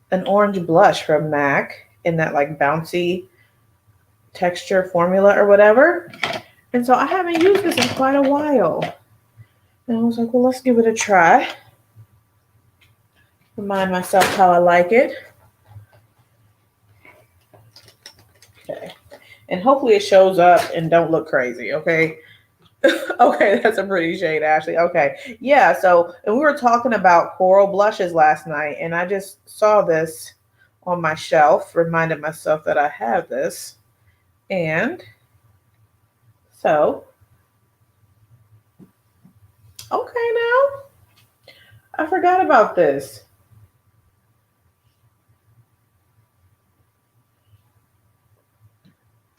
an orange blush from MAC in that like bouncy texture formula or whatever. And so I haven't used this in quite a while. And I was like, well, let's give it a try. Remind myself how I like it. Okay. And hopefully it shows up and don't look crazy, okay? Okay, that's a pretty shade, Ashley. Okay. Yeah, so, and we were talking about coral blushes last night, and I just saw this on my shelf, reminded myself that I have this. And so, okay now. I forgot about this.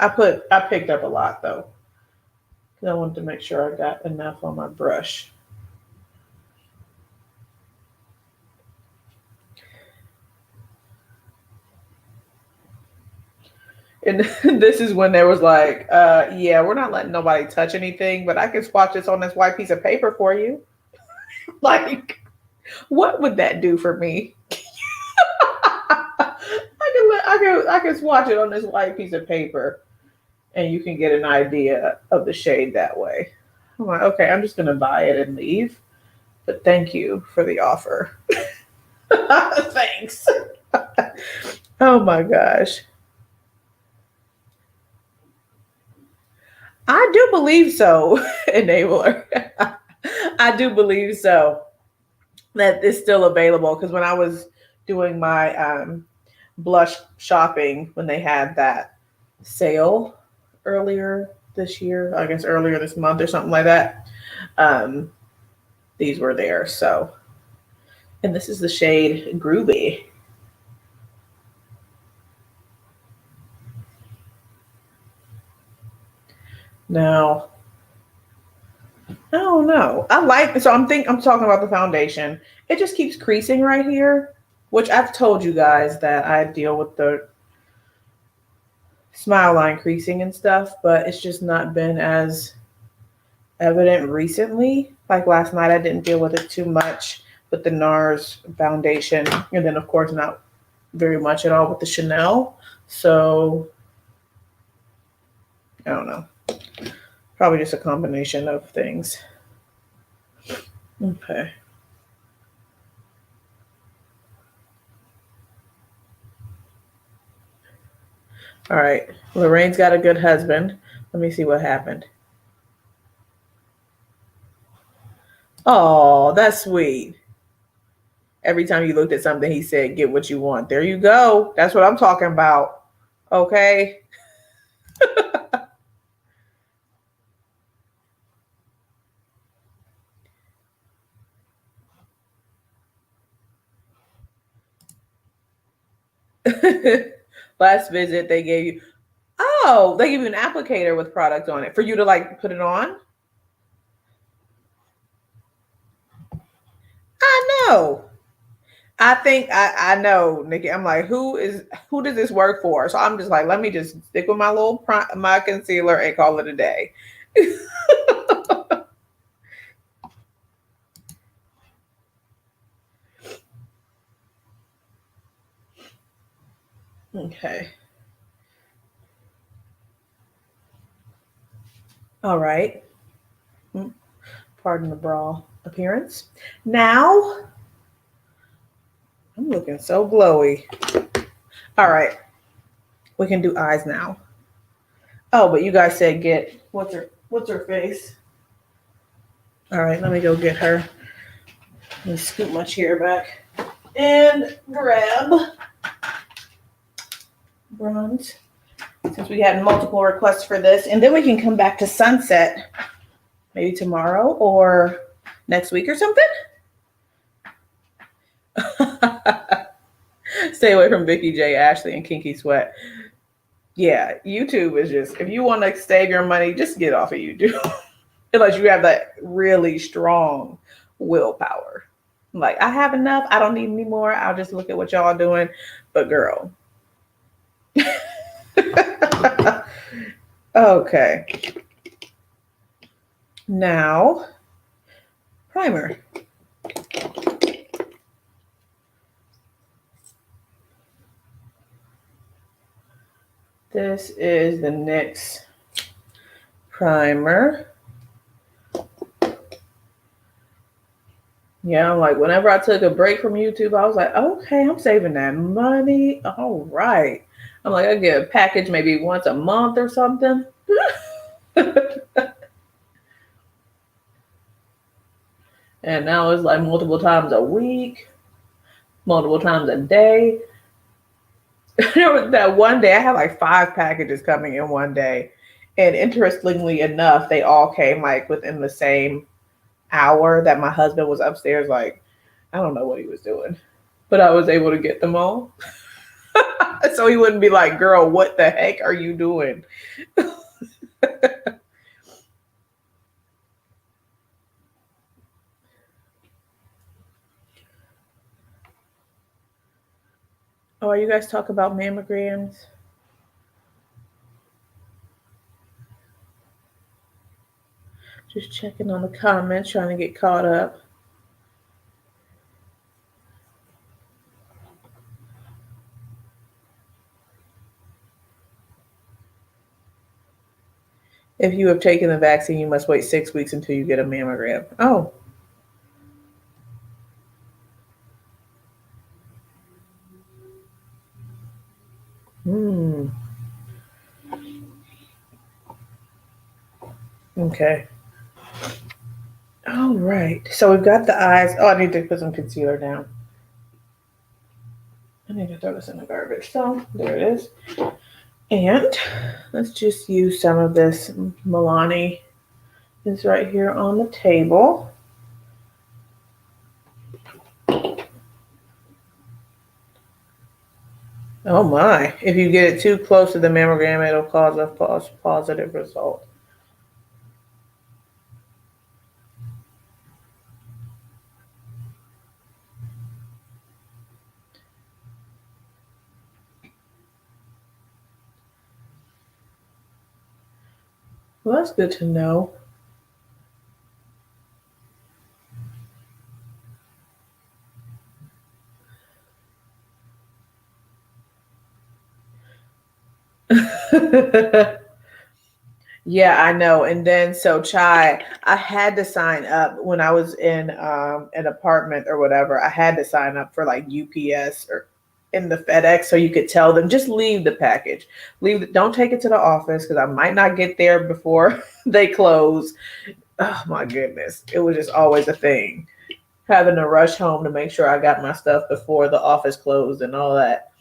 I picked up a lot though. I wanted to make sure I got enough on my brush. And this is when there was like, yeah, we're not letting nobody touch anything, but I can swatch this on this white piece of paper for you. Like, what would that do for me? I can swatch it on this white piece of paper, and you can get an idea of the shade that way. I'm like, okay, I'm just gonna buy it and leave. But thank you for the offer. Thanks. Oh my gosh. I do believe so, enabler. I do believe so that it's still available because when I was doing my blush shopping, when they had that sale earlier this year, I guess earlier this month or something like that, these were there. So, and this is the shade Groovy. Now, I don't know. I like, so I'm talking about the foundation. It just keeps creasing right here, which I've told you guys that I deal with the smile line creasing and stuff, but it's just not been as evident recently. Like last night, I didn't deal with it too much with the NARS foundation, and then of course not very much at all with the Chanel. So I don't know. Probably just a combination of things. Okay. All right. Lorraine's got a good husband. Let me see what happened. Oh, that's sweet. Every time you looked at something, he said, get what you want. There you go. That's what I'm talking about. Okay. Last visit, they gave you, oh, they give you an applicator with product on it for you to like put it on. I know. I think I know, Nikki. I'm like, who does this work for? So I'm just like, let me just stick with my my concealer and call it a day. Okay. All right. Pardon the bra appearance. Now I'm looking so glowy. All right. We can do eyes now. Oh, but you guys said get what's her face? All right, let me go get her. Let me scoot my chair back and grab bronze since we had multiple requests for this, and then we can come back to sunset maybe tomorrow or next week or something. Stay away from Vicky J, Ashley, and Kinky Sweat. Yeah, YouTube is just, if you want to save your money, just get off of YouTube. Unless you have that really strong willpower. Like, I have enough. I don't need any more. I'll just look at what y'all are doing. But girl. Okay. Now, primer. This is the NYX primer. Yeah, I'm like, whenever I took a break from YouTube, I was like, okay, I'm saving that money. All right. I'm like, I get a package maybe once a month or something. And now it's like multiple times a week, multiple times a day. There was that one day I had like 5 packages coming in one day. And interestingly enough, they all came like within the same hour that my husband was upstairs. Like, I don't know what he was doing, but I was able to get them all. So he wouldn't be like, girl, what the heck are you doing? Oh, are you guys talking about mammograms? Just checking on the comments, trying to get caught up. If you have taken the vaccine, you must wait 6 weeks until you get a mammogram. Oh. Okay. All right. So we've got the eyes. Oh, I need to put some concealer down. I need to throw this in the garbage. So there it is. And let's just use some of this Milani. It's right here on the table. Oh my. If you get it too close to the mammogram, it'll cause a false positive result. Well, that's good to know. Yeah, I know. And then so Chai, I had to sign up when I was in an apartment or whatever. I had to sign up for like UPS or in the FedEx so you could tell them just leave the package. Don't take it to the office because I might not get there before they close. Oh my goodness. It was just always a thing. Having to rush home to make sure I got my stuff before the office closed and all that.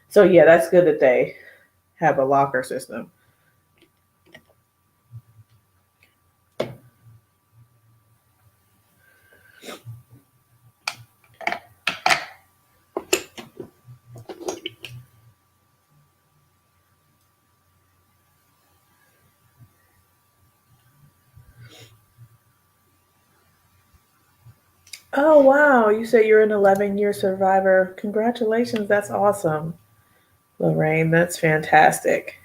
So yeah, that's good that they have a locker system. Oh, wow. You say you're an 11-year survivor. Congratulations. That's awesome. Raine, that's fantastic.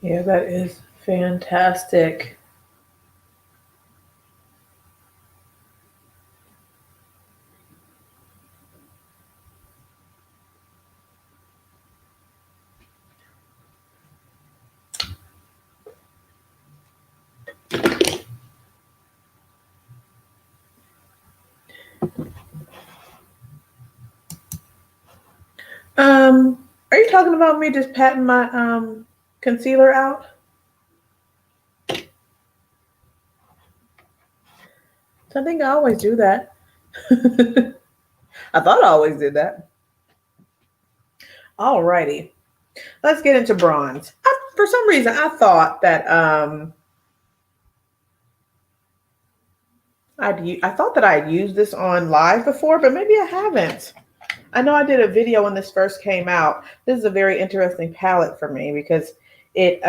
Yeah, that is fantastic. Are you talking about me just patting my concealer out? I think I always do that. I thought I always did that. Alrighty. Let's get into bronze. For some reason, I thought that I thought that I had used this on live before, but maybe I haven't. I know I did a video when this first came out. This is a very interesting palette for me because it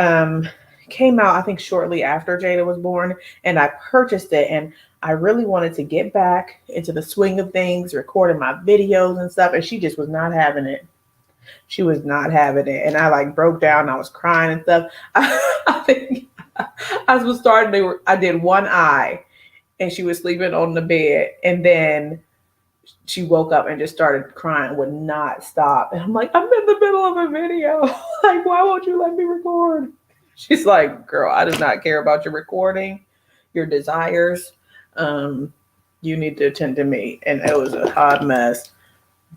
came out, I think, shortly after Jada was born, and I purchased it, and I really wanted to get back into the swing of things, recording my videos and stuff, and she just was not having it. She was not having it, and I like broke down. I was crying and stuff. I think I was starting. I did one eye, and she was sleeping on the bed, and then she woke up and just started crying, would not stop. And I'm like, I'm in the middle of a video. Like, why won't you let me record? She's like, girl, I do not care about your recording, your desires. You need to attend to me. And it was a hot mess.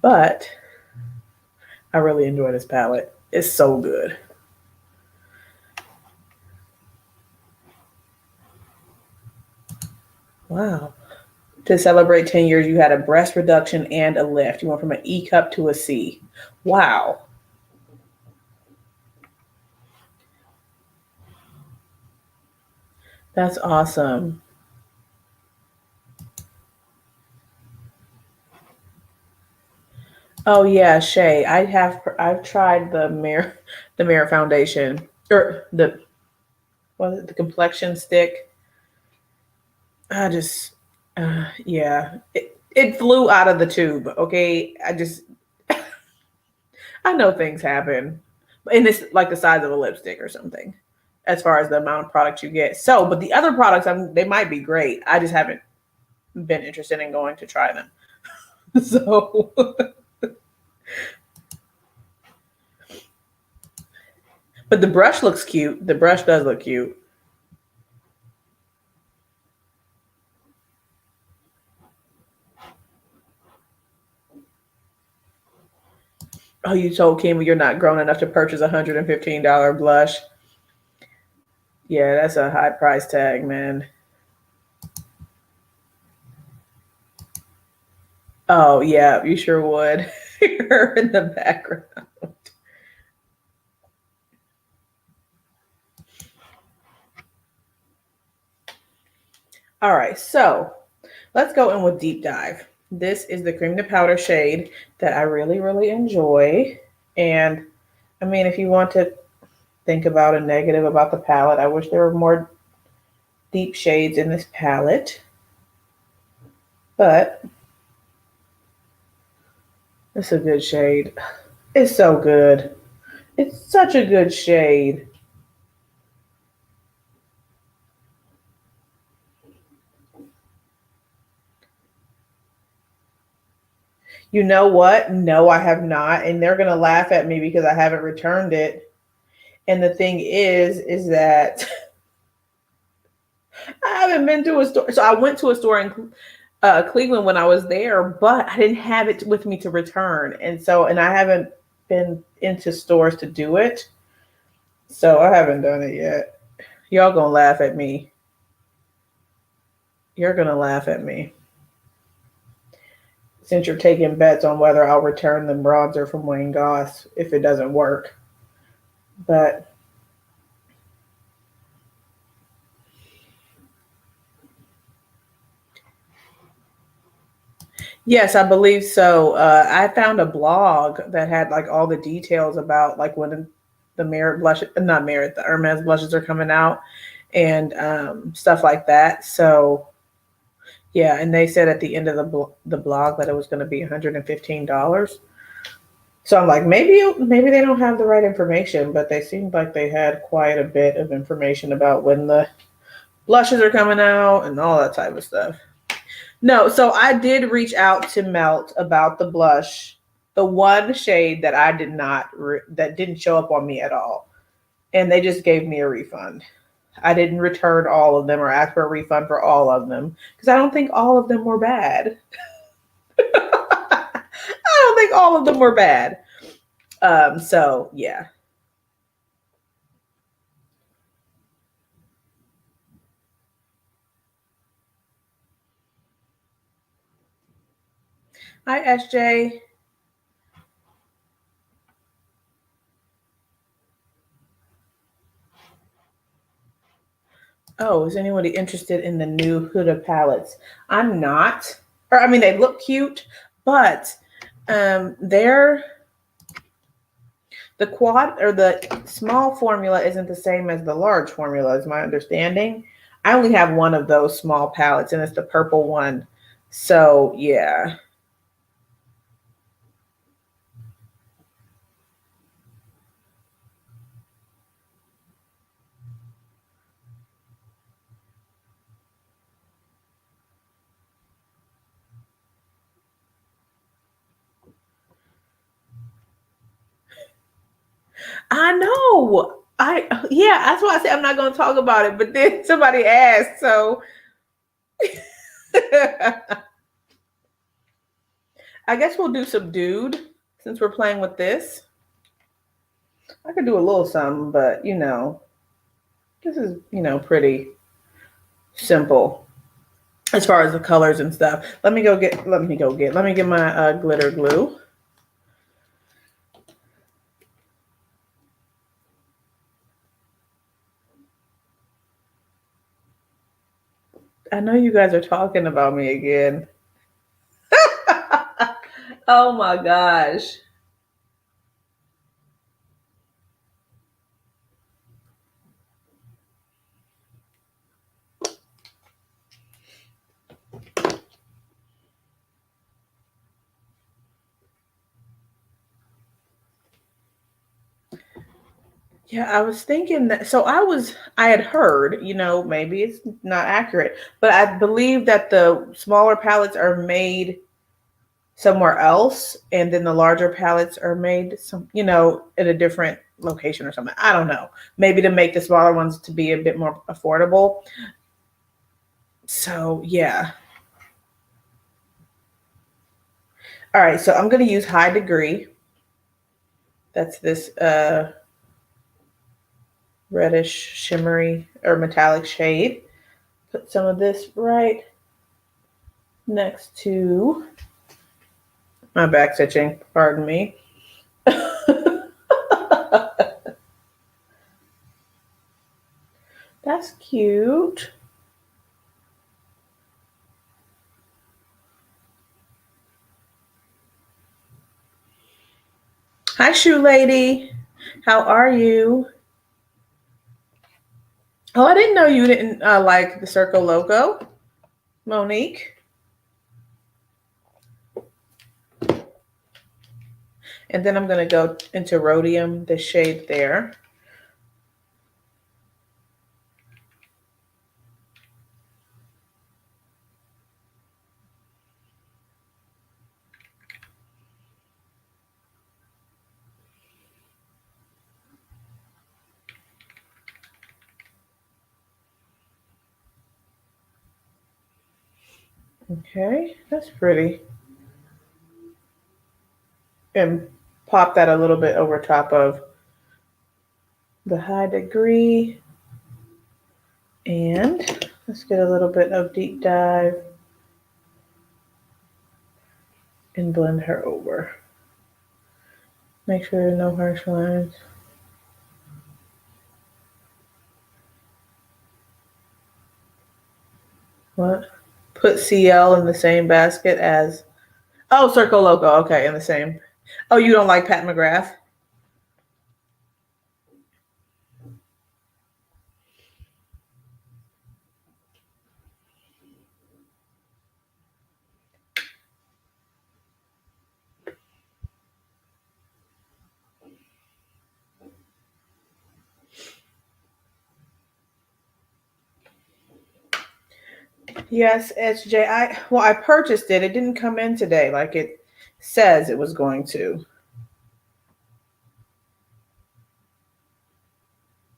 But I really enjoy this palette. It's so good. Wow. To celebrate 10 years, you had a breast reduction and a lift. You went from an E cup to a C. Wow. That's awesome. Oh yeah, Shay. I've tried the Mirror Foundation or the complexion stick. I just yeah. It flew out of the tube, okay? I know things happen. And it's like the size of a lipstick or something as far as the amount of product you get. So, but the other products they might be great. I just haven't been interested in going to try them. So but the brush looks cute. The brush does look cute. Oh, you told Kim you're not grown enough to purchase a $115 blush. Yeah, that's a high price tag, man. Oh, yeah, you sure would. Her in the background. All right, so let's go in with deep dive. This is the cream to powder shade that I really, really enjoy. And I mean, if you want to think about a negative about the palette, I wish there were more deep shades in this palette. But it's a good shade. It's so good. It's such a good shade. You know what? No, I have not. And they're going to laugh at me because I haven't returned it. And the thing is that I haven't been to a store. So I went to a store in Cleveland when I was there, but I didn't have it with me to return. And I haven't been into stores to do it. So I haven't done it yet. Y'all gonna laugh at me. You're gonna laugh at me. Since you're taking bets on whether I'll return the bronzer from Wayne Goss if it doesn't work. But yes, I believe so. I found a blog that had like all the details about like when the Merit blush, not Merit, the Hermes blushes are coming out and stuff like that. So yeah, and they said at the end of the blog that it was going to be $115. So I'm like, maybe they don't have the right information, but they seemed like they had quite a bit of information about when the blushes are coming out and all that type of stuff. No, so I did reach out to Melt about the blush, the one shade that I did not that didn't show up on me at all, and they just gave me a refund. I didn't return all of them or ask for a refund for all of them because I don't think all of them were bad. I don't think all of them were bad. So yeah. Hi, SJ. Oh, is anybody interested in the new Huda palettes? I'm not. Or I mean, they look cute, but they're the quad or the small formula isn't the same as the large formula, is my understanding. I only have one of those small palettes, and it's the purple one. So yeah. I know. Yeah, that's why I said I'm not gonna talk about it, but then somebody asked, so I guess we'll do Subdued since we're playing with this. I could do a little something, but this is, pretty simple as far as the colors and stuff. Let me get my glitter glue. I know you guys are talking about me again. Oh my gosh. Yeah, I was thinking that. So I had heard, maybe it's not accurate, but I believe that the smaller palettes are made somewhere else, and then the larger palettes are made in a different location or something. I don't know. Maybe to make the smaller ones to be a bit more affordable. So yeah. All right, so I'm going to use High Degree. That's this reddish, shimmery, or metallic shade. Put some of this right next to my back stitching, pardon me. That's cute. Hi, Shoe Lady. How are you? Oh, I didn't know you didn't like the Circo Loco, Monique. And then I'm going to go into Rhodium, the shade there. Okay, that's pretty. And pop that a little bit over top of the high degree. And let's get a little bit of deep dive and blend her over. Make sure there's no harsh lines. What? Put CL in the same basket as, oh, Circo Loco. Okay, in the same. Oh, you don't like Pat McGrath? Yes, SJ. I purchased it. It didn't come in today like it says it was going to.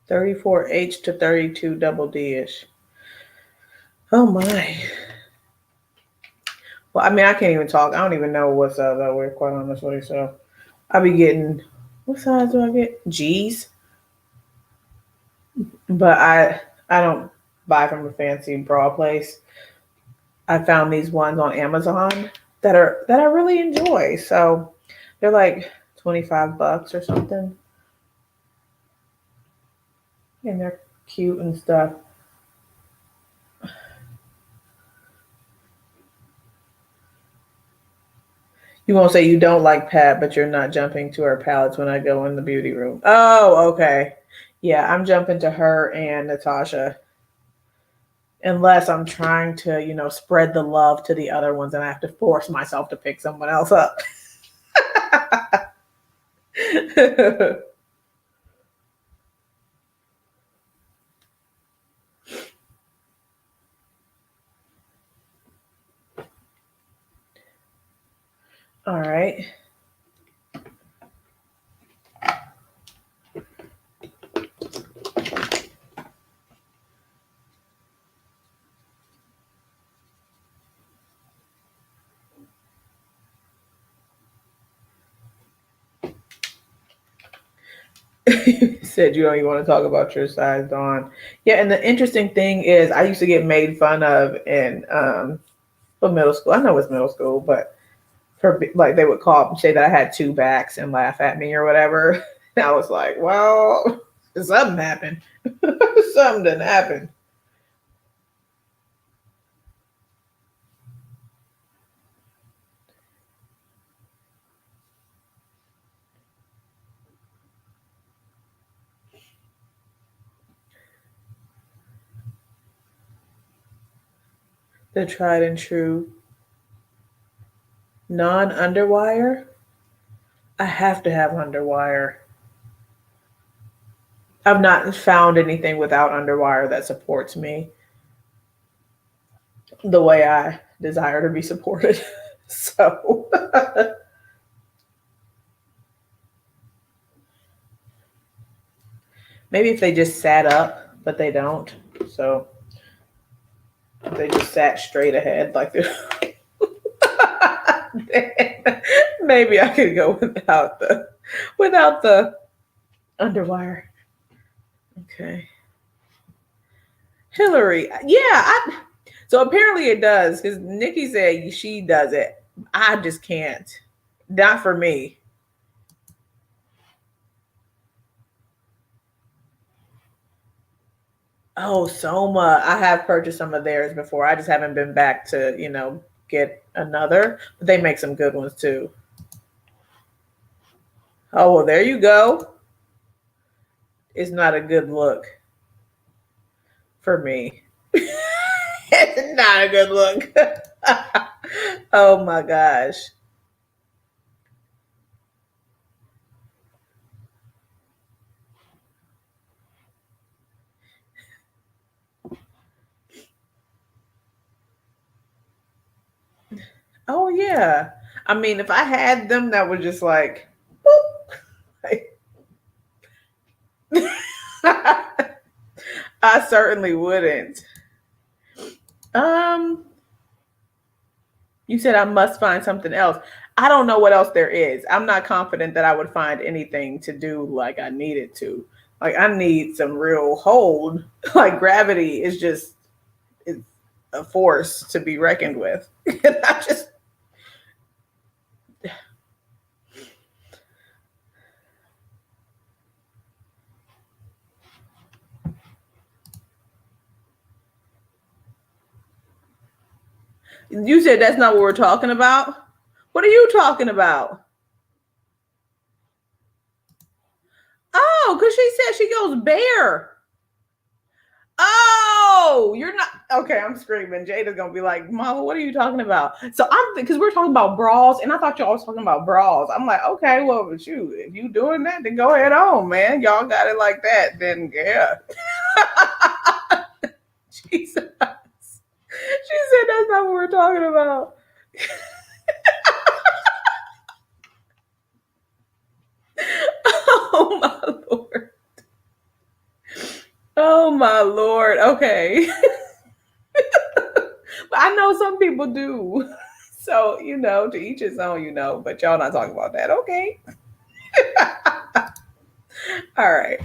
34H to 32 double D-ish. Oh my. Well, I mean, I can't even talk. I don't even know what's up though, we're quite honestly. So I'll be getting, what size do I get? G's. But I don't buy from a fancy bra place. I found these ones on Amazon that I really enjoy. So they're like $25 or something. And they're cute and stuff. You won't say you don't like Pat, but you're not jumping to her palettes when I go in the beauty room. Oh, okay. Yeah, I'm jumping to her and Natasha. Unless I'm trying to, spread the love to the other ones and I have to force myself to pick someone else up. All right. You said you don't even want to talk about your size, Dawn. Yeah, and the interesting thing is I used to get made fun of in middle school. I know it's middle school, but for like they would say that I had two backs and laugh at me or whatever. And I was like, well, something happened. Something didn't happen. The tried and true non-underwire. I have to have underwire. I've not found anything without underwire that supports me the way I desire to be supported. So maybe if they just sat up, but they don't. So if they just sat straight ahead like this. Maybe I could go without the underwire. Okay. Hillary. Yeah, so apparently it does, because Nikki said she does it. I just can't. Not for me. Oh, Soma. I have purchased some of theirs before. I just haven't been back to, get another. But they make some good ones too. Oh, well, there you go. It's not a good look for me. It's not a good look. Oh my gosh. Oh yeah. I mean, if I had them that were just like, boop, I certainly wouldn't. Um, You said I must find something else. I don't know what else there is. I'm not confident that I would find anything to do like I needed to. Like I need some real hold. Like gravity is just it's a force to be reckoned with. And I just you said that's not what we're talking about. What are you talking about? Oh, because she said she goes bare. Oh, you're not okay. I'm screaming. Jada's gonna be like, "Mama, what are you talking about?" So I'm because we're talking about bras, and I thought y'all was talking about bras. I'm like, okay, well, but you if you doing that, then go ahead on, man. Y'all got it like that, then yeah. Jesus, she said that's not what we're talking about. Oh my lord. Oh my lord. Okay. But I know some people do. So, to each his own, but y'all not talking about that. Okay. All right.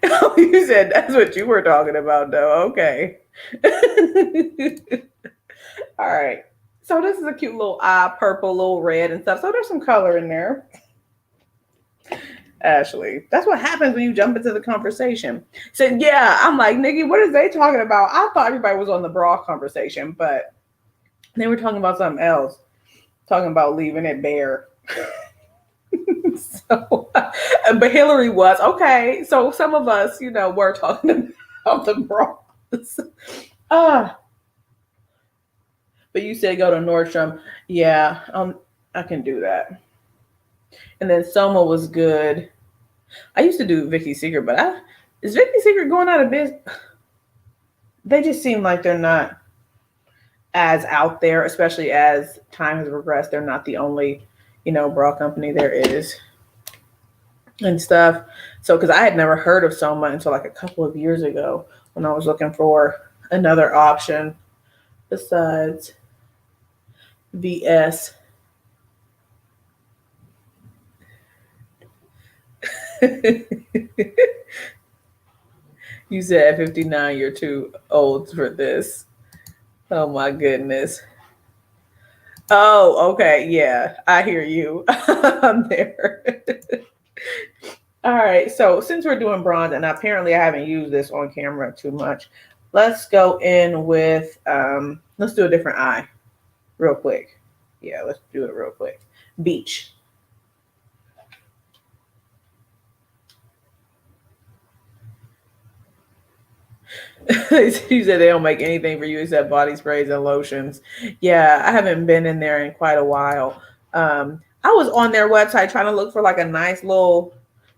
Oh, you said that's what you were talking about, though. Okay. All right. So this is a cute little eye, purple, little red and stuff. So there's some color in there. Ashley, that's what happens when you jump into the conversation. So yeah, I'm like, Nikki, what are they talking about? I thought everybody was on the bra conversation, but they were talking about something else. Talking about leaving it bare. So, but Hillary was okay. So some of us, were talking about the bras. But you said go to Nordstrom. Yeah, I can do that. And then Soma was good. I used to do Vicky's Secret, but is Vicky's Secret going out of business? They just seem like they're not as out there, especially as time has progressed. They're not the only, bra company there is and stuff. So, because I had never heard of Soma until like a couple of years ago when I was looking for another option besides VS. You said at 59 you're too old for this. Oh my goodness. Oh, okay. Yeah, I hear you. I'm there. All right. So since we're doing bronze, and apparently I haven't used this on camera too much, let's go in with, let's do a different eye real quick. Yeah, let's do it real quick. Beach. You said they don't make anything for you except body sprays and lotions. Yeah, I haven't been in there in quite a while. I was on their website trying to look for like a nice little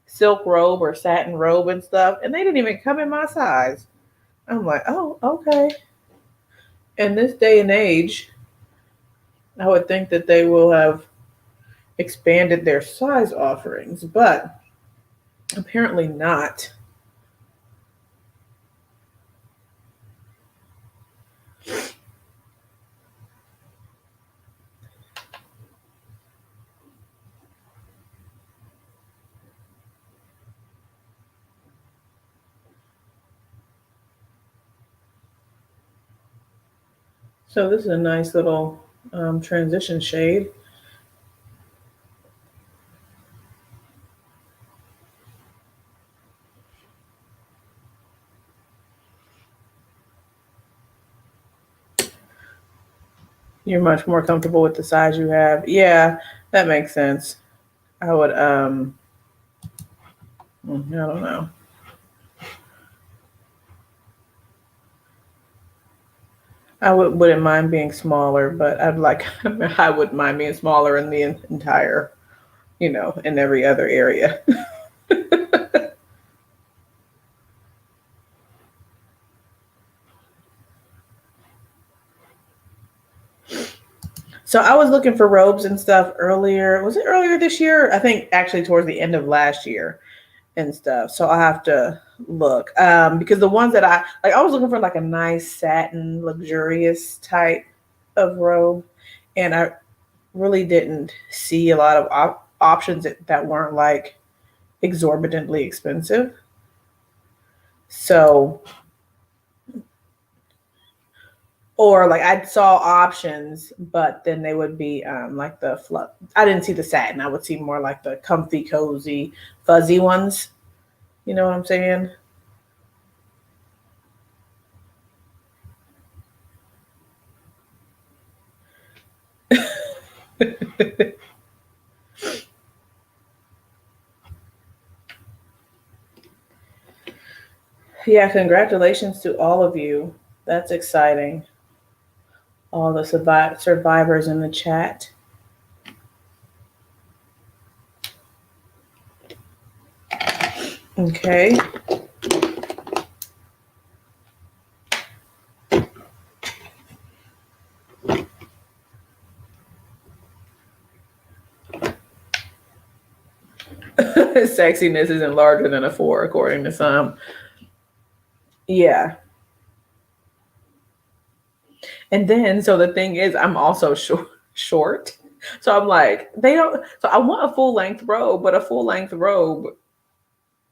silk robe or satin robe and stuff, and they didn't even come in my size. I'm like, oh, okay. In this day and age, I would think that they will have expanded their size offerings, but apparently not. So this is a nice little transition shade. You're much more comfortable with the size you have. Yeah, that makes sense. I would, I don't know. I wouldn't mind being smaller, but I wouldn't mind being smaller in the entire, in every other area. So I was looking for robes and stuff earlier. Was it earlier this year? I think actually towards the end of last year. and stuff. So I'll have to look. Because the ones that I was looking for like a nice satin, luxurious type of robe. And I really didn't see a lot of options that weren't like exorbitantly expensive. So, or like I saw options, but then they would be like the fluff. I didn't see the satin. I would see more like the comfy, cozy, fuzzy ones. You know what I'm saying? Yeah, congratulations to all of you. That's exciting. All the survivors in the chat. Okay. Sexiness isn't larger than a 4, according to some. Yeah. And then, so the thing is, I'm also short. So I'm like, they don't. So I want a full length robe, but a full length robe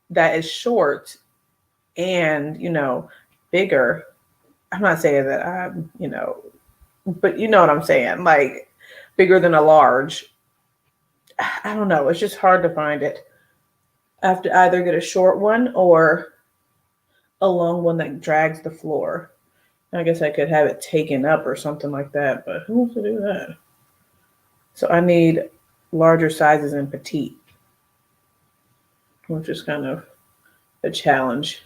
that is short and, bigger. I'm not saying that I'm, but you know what I'm saying, like bigger than a large. I don't know. It's just hard to find it. I have to either get a short one or a long one that drags the floor. I guess I could have it taken up or something like that, but who wants to do that? So I need larger sizes in petite, which is kind of a challenge.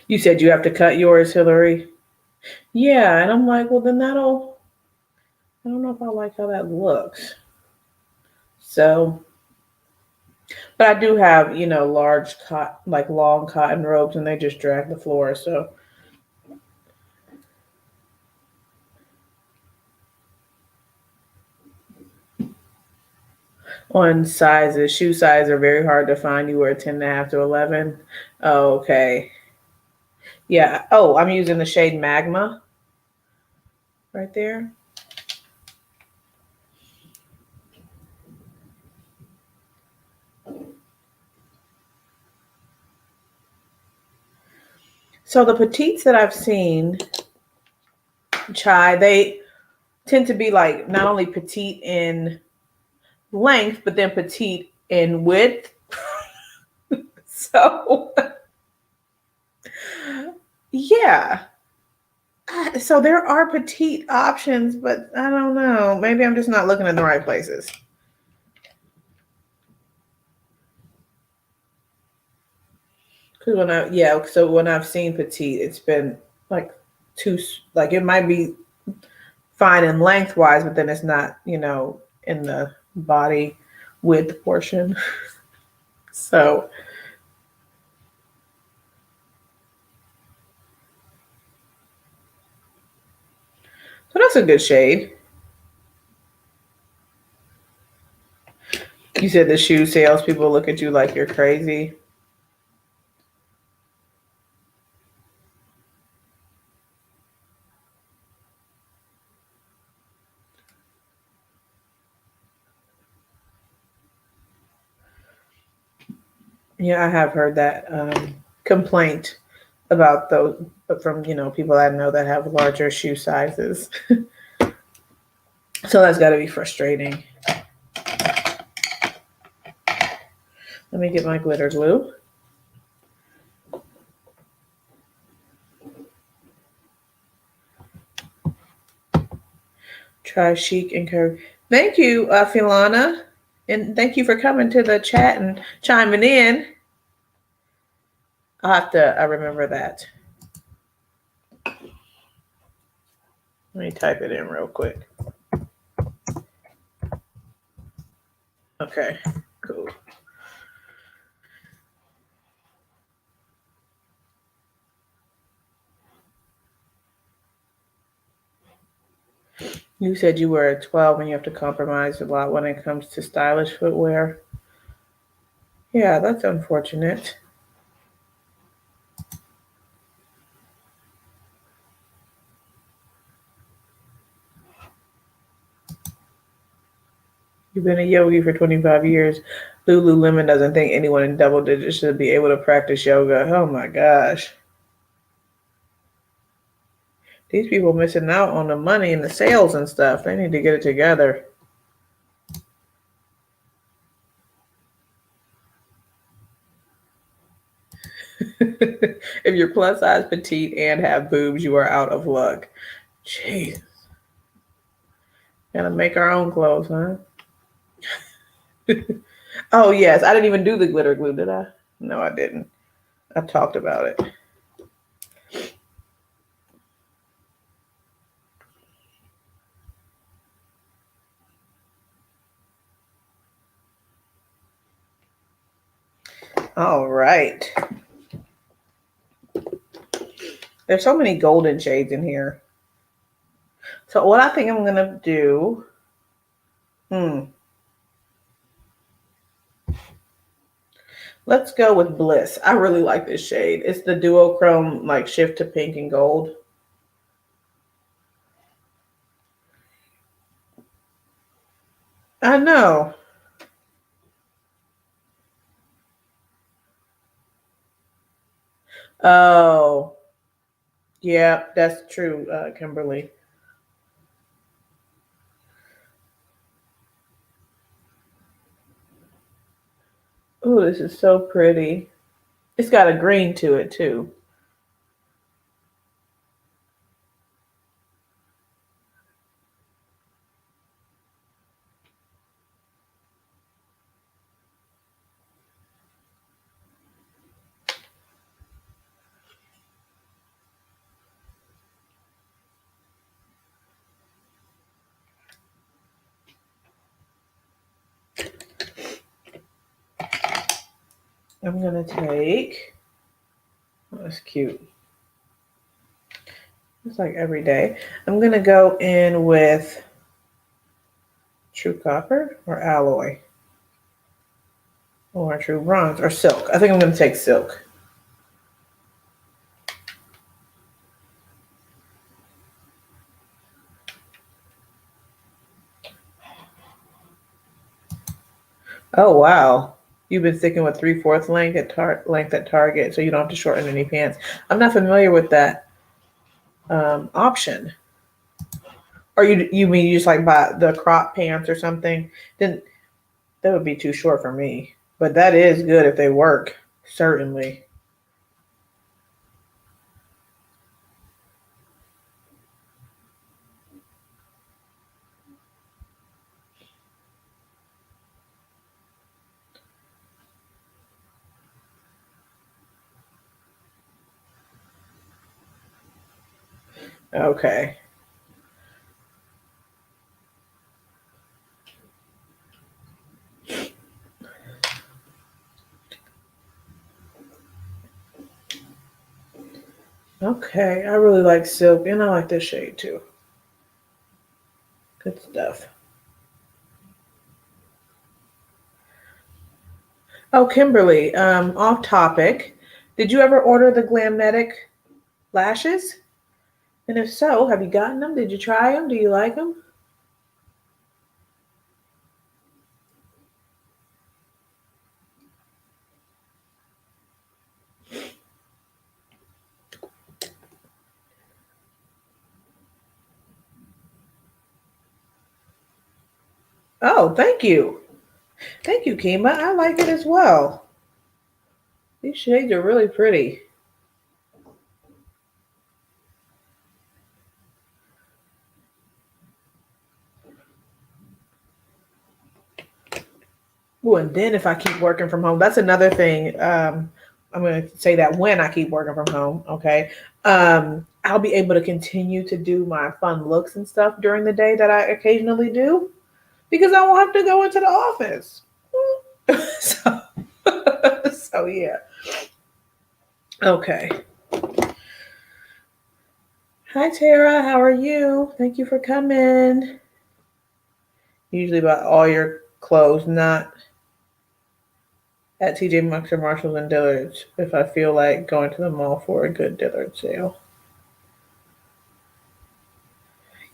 You said you have to cut yours, Hillary? Yeah, and I'm like, well, then I don't know if I like how that looks. So, but I do have, large like long cotton robes, and they just drag the floor. So, on sizes, shoe size are very hard to find. You wear 10.5 to 11. Oh, okay. Yeah. Oh, I'm using the shade Magma right there. So the petites that I've seen, Chai, they tend to be like not only petite in length, but then petite in width. So, yeah. So there are petite options, but I don't know. Maybe I'm just not looking in the right places. Because when I've seen petite, it's been like like it might be fine in lengthwise, but then it's not, in the body width portion. So that's a good shade. You said the shoe sales people look at you like you're crazy. Yeah, I have heard that complaint about those from people I know that have larger shoe sizes. So that's got to be frustrating. Let me get my glitter glue. Try chic and curvy. Thank you, Filana. And thank you for coming to the chat and chiming in. I'll have to remember that. Let me type it in real quick. Okay, cool. You said you were 12 and you have to compromise a lot when it comes to stylish footwear. Yeah, that's unfortunate. You've been a yogi for 25 years. Lululemon doesn't think anyone in double digits should be able to practice yoga. Oh my gosh. These people missing out on the money and the sales and stuff. They need to get it together. If you're plus size, petite, and have boobs, you are out of luck. Jeez. Gotta make our own clothes, huh? Oh, yes. I didn't even do the glitter glue, did I? No, I didn't. I talked about it. All right. There's so many golden shades in here. So what I think I'm going to do, let's go with Bliss. I really like this shade. It's the duochrome, like shift to pink and gold. I know. Oh, yeah, that's true, Kimberly. Oh, this is so pretty. It's got a green to it too. I'm gonna take, oh, that's cute. It's like every day. I'm gonna go in with True Copper or Alloy or True Bronze or Silk. I think I'm gonna take Silk. Oh wow. You've been sticking with 3/4 length at Target, so you don't have to shorten any pants. I'm not familiar with that option. Or you mean you just like buy the crop pants or something? Then that would be too short for me. But that is good if they work, certainly. Okay. Okay, I really like Silk, and I like this shade too. Good stuff. Oh, Kimberly, off topic. Did you ever order the Glamnetic lashes? And if so, have you gotten them? Did you try them? Do you like them? Oh, thank you. Thank you, Kima. I like it as well. These shades are really pretty. Well, and then if I keep working from home, that's another thing. I'm going to say that when I keep working from home, okay, I'll be able to continue to do my fun looks and stuff during the day that I occasionally do because I won't have to go into the office. so, so yeah. Okay. Hi, Tara. How are you? Thank you for coming. Usually about all your clothes, not at TJ Maxx or Marshalls and Dillard's if I feel like going to the mall for a good Dillard sale.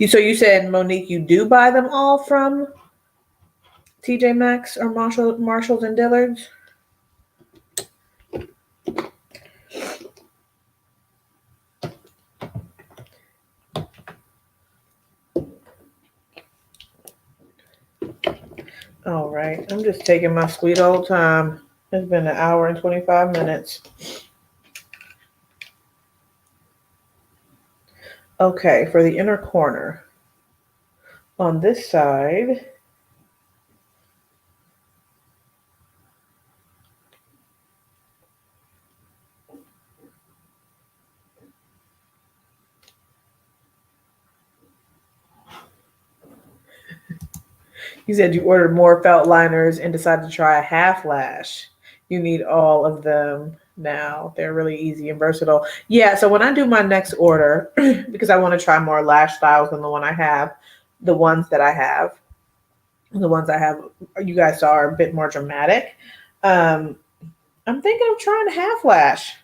So you said, Monique, you do buy them all from TJ Maxx or Marshalls and Dillard's? All right. I'm just taking my sweet old time. It's been an hour and 25 minutes. Okay, for the inner corner. On this side, you said you ordered more felt liners and decided to try a half lash. You need all of them now. They're really easy and versatile. Yeah, so when I do my next order, because I want to try more lash styles than the ones I have, you guys saw are a bit more dramatic. I'm thinking of trying a half lash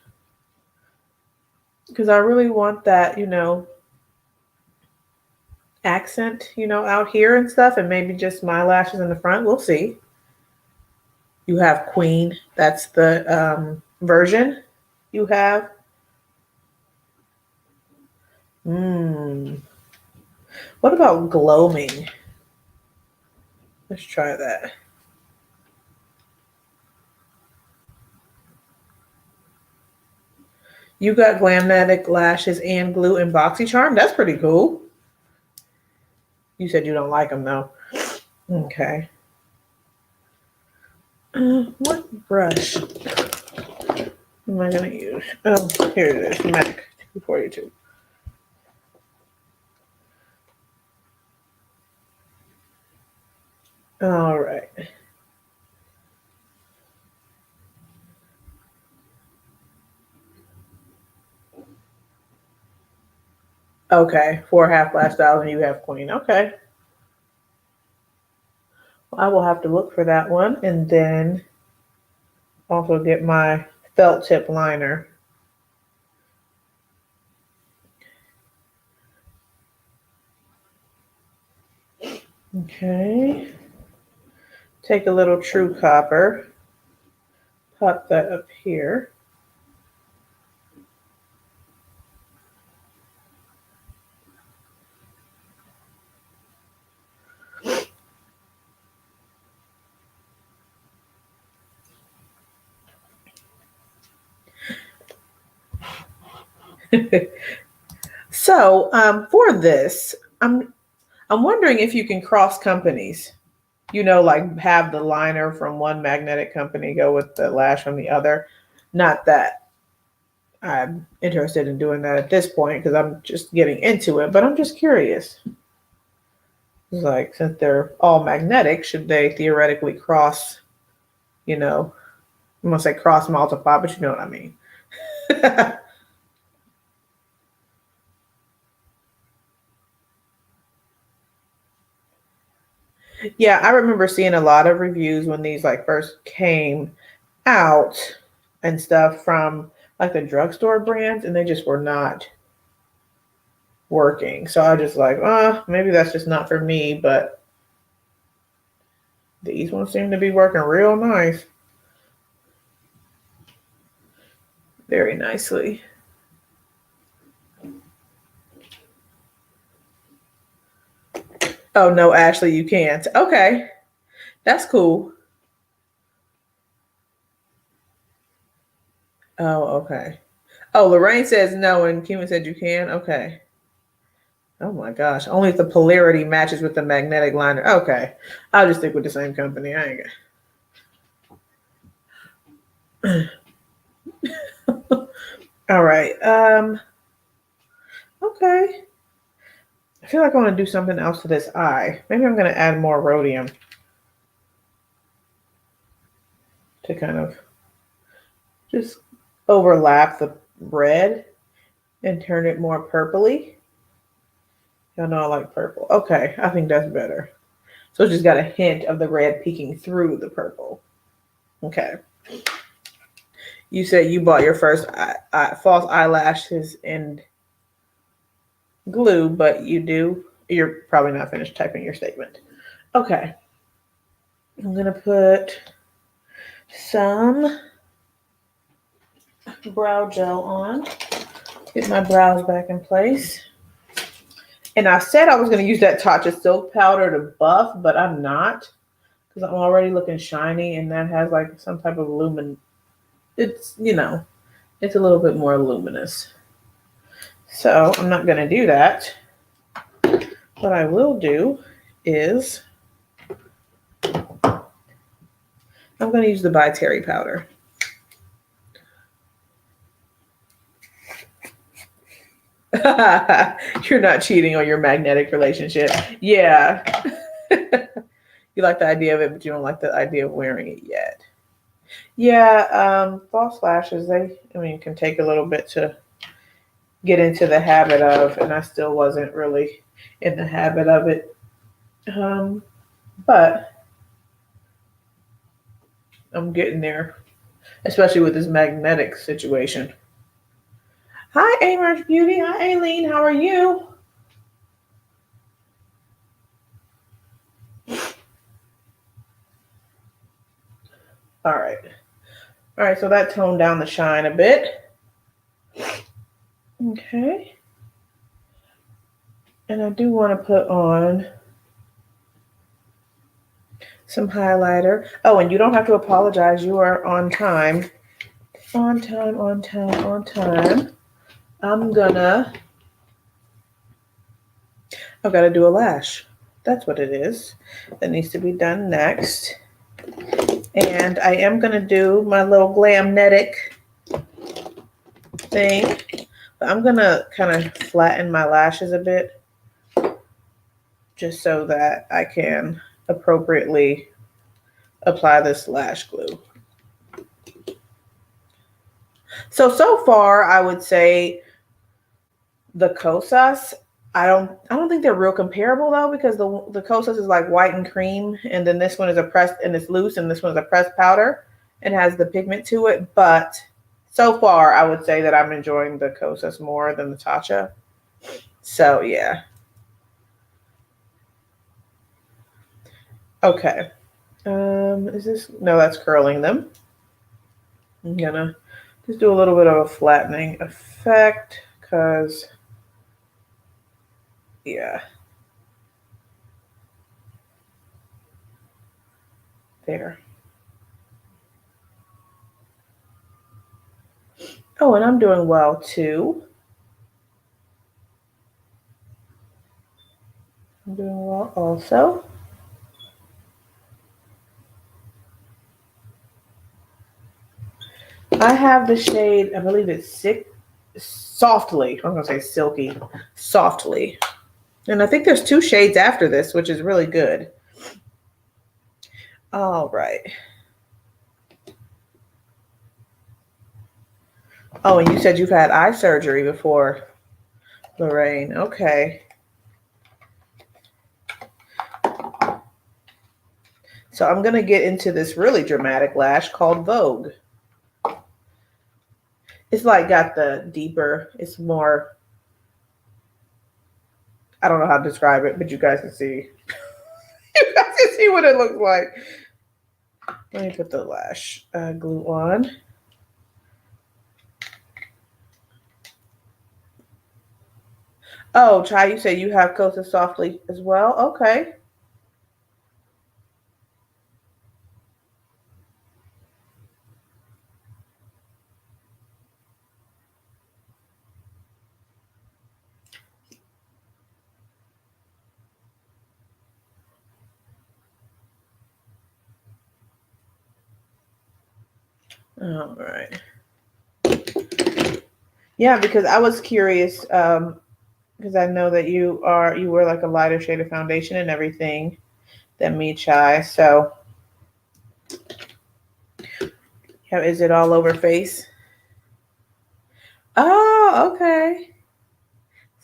because I really want that, accent, out here and stuff, and maybe just my lashes in the front. We'll see. You have Queen. That's the version you have. What about Gloaming? Let's try that. You got Glamnetic lashes and glue and BoxyCharm. That's pretty cool. You said you don't like them though. Okay. What brush am I gonna use? Oh, here it is. MAC 242. All right. Okay, 4 half lash styles and you have Queen. Okay. Well, I will have to look for that one and then also get my felt tip liner. Okay. Take a little True Copper. Pop that up here. So for this, I'm wondering if you can cross companies. Like have the liner from one magnetic company go with the lash from the other. Not that I'm interested in doing that at this point because I'm just getting into it, but I'm just curious. It's like, since they're all magnetic, should they theoretically cross, I'm going to say cross multiply, but you know what I mean. Yeah, I remember seeing a lot of reviews when these like first came out and stuff from like the drugstore brands, and they just were not working. So I just like, maybe that's just not for me, but these ones seem to be working real nice. Very nicely. Oh no, Ashley, you can't. Okay. That's cool. Oh, okay. Oh, Lorraine says no, and Kim said you can. Okay. Oh my gosh. Only if the polarity matches with the magnetic liner. Okay. I'll just stick with the same company. I ain't gonna. All right. Okay. I feel like I want to do something else to this eye. Maybe I'm gonna add more rhodium to kind of just overlap the red and turn it more purpley. Y'all know I like purple. Okay, I think that's better. So it's just got a hint of the red peeking through the purple. Okay. You said you bought your first false eyelashes and glue, but you're probably not finished typing your statement. Okay. I'm going to put some brow gel on. Get my brows back in place. And I said I was going to use that Tatcha Silk Powder to buff, but I'm not. Because I'm already looking shiny, and that has like some type of it's, it's a little bit more luminous. So I'm not going to do that. What I will do is I'm going to use the By Terry powder. You're not cheating on your magnetic relationship. Yeah. You like the idea of it, but you don't like the idea of wearing it yet. Yeah, false lashes, can take a little bit to get into the habit of, and I still wasn't really in the habit of it. But I'm getting there, especially with this magnetic situation. Hi, Airbrush Beauty. Hi, Aileen. How are you? All right. All right, so that toned down the shine a bit. Okay. And I do want to put on some highlighter. Oh, and you don't have to apologize. You are on time. On time, on time, on time. I've got to do a lash. That's what it is. That needs to be done next. And I am going to do my little Glamnetic thing. But I'm going to kind of flatten my lashes a bit, just so that I can appropriately apply this lash glue. So far, I would say the Kosas, I don't think they're real comparable though, because the Kosas is like white and cream, and then this one is a pressed and it's loose, and this one is a pressed powder and has the pigment to it. But so far, I would say that I'm enjoying the Kosas more than the Tatcha. So yeah. Okay. No, that's curling them. I'm gonna just do a little bit of a flattening effect because, yeah. There. Oh, and I'm doing well too. I'm doing well also. I have the shade, I believe it's Softly. I'm going to say Silky. Softly. And I think there's 2 shades after this, which is really good. All right. Oh, and you said you've had eye surgery before, Raine. Okay. So I'm going to get into this really dramatic lash called Vogue. It's like got the deeper, it's more, I don't know how to describe it, but you guys can see. You guys can see what it looks like. Let me put the lash glue on. Oh, Chai, you say you have Kosas Softly as well? Okay. All right. Yeah, because I was curious, because I know that you wear like a lighter shade of foundation and everything than me, Chai. So, yeah, is it all over face? Oh, okay.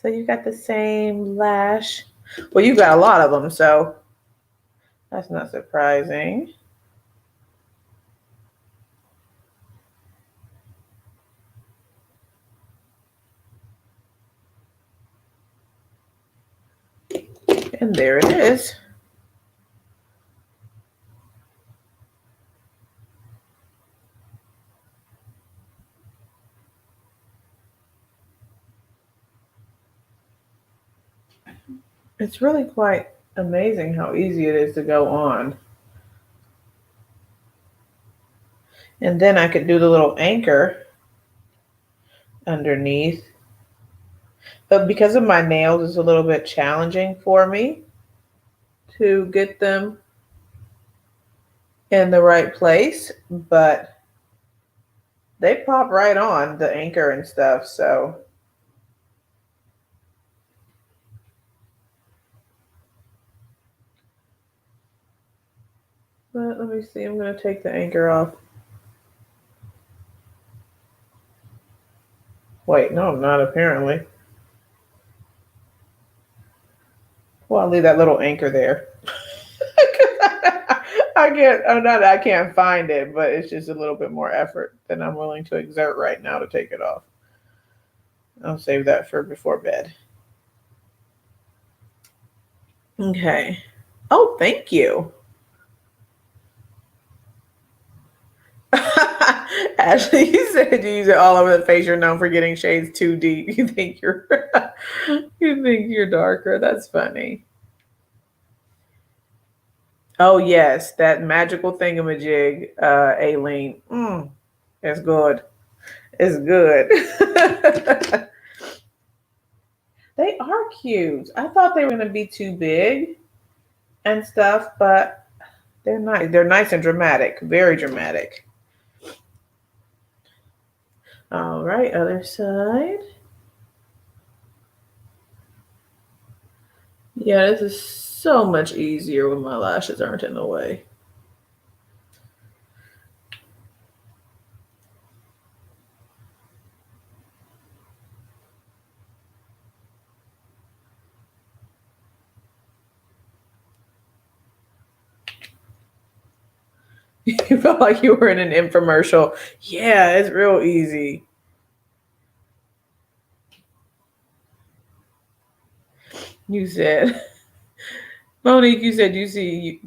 So you got the same lash. Well, you got a lot of them, so that's not surprising. And there it is. It's really quite amazing how easy it is to go on. And then I could do the little anchor underneath. But because of my nails, it's a little bit challenging for me to get them in the right place. But they pop right on, the anchor and stuff. So but let me see. I'm going to take the anchor off. Wait, no, I'm not apparently. Well, I'll leave that little anchor there. I can't find it, but it's just a little bit more effort than I'm willing to exert right now to take it off. I'll save that for before bed. Okay. Oh, thank you. Ashley, you said you use it all over the face. You're known for getting shades too deep. You think you're darker. That's funny. Oh yes, that magical thingamajig, Aileen. It's good. It's good. They are cute. I thought they were gonna be too big and stuff, but they're nice. They're nice and dramatic. Very dramatic. All right, other side. Yeah, this is so much easier when my lashes aren't in the way. You felt like you were in an infomercial. Yeah, it's real easy. You said, Monique, you said you see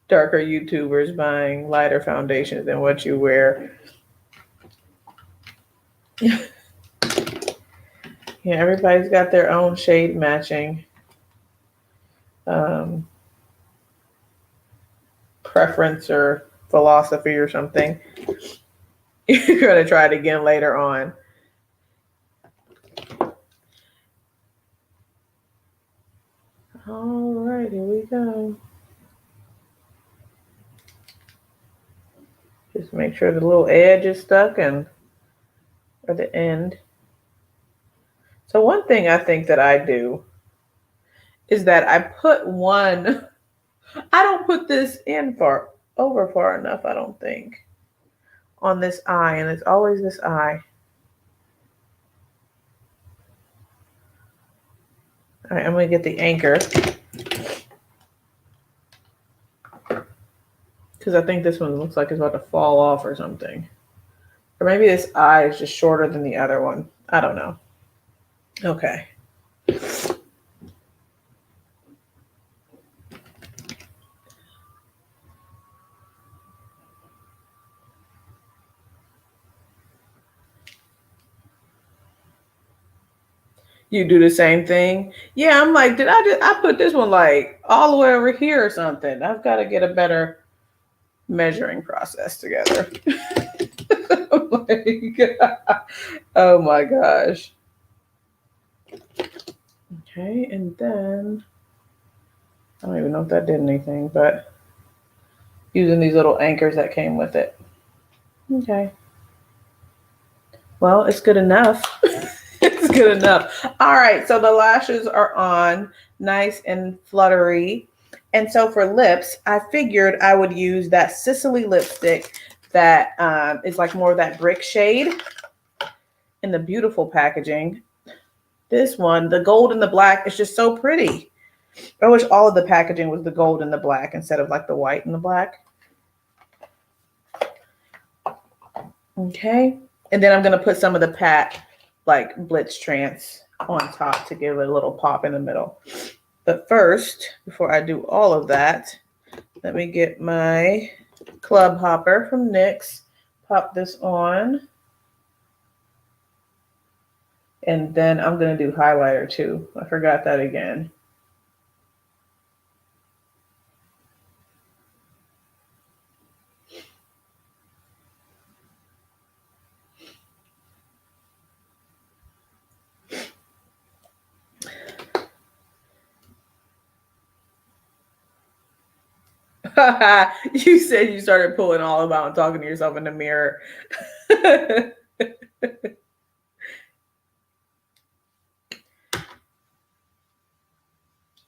darker YouTubers buying lighter foundations than what you wear. Yeah, everybody's got their own shade matching preference or philosophy or something. You're going to try it again later on. All right, here we go. Just make sure the little edge is stuck or the end. So one thing I think that I do is that I put one, I don't put this in over far enough, I don't think, on this eye, and it's always this eye. All right, I'm going to get the anchor because I think this one looks like it's about to fall off or something. Or maybe this eye is just shorter than the other one. I don't know. Okay. You do the same thing? Yeah, I'm like, I put this one like all the way over here or something? I've got to get a better measuring process together. Oh my gosh. Okay, and then I don't even know if that did anything, but using these little anchors that came with it. Okay. Well, it's good enough. It's good enough. All right, so the lashes are on, nice and fluttery. And so for lips, I figured I would use that Sicily lipstick that is like more of that brick shade in the beautiful packaging. This one, the gold and the black, is just so pretty. I wish all of the packaging was the gold and the black instead of like the white and the black. Okay. And then I'm going to put some of the Pat like Blitztrance on top to give it a little pop in the middle. But first, before I do all of that, let me get my Club Hopper from NYX. Pop this on. And then I'm going to do highlighter too. I forgot that again. You said you started pulling all of out and talking to yourself in the mirror.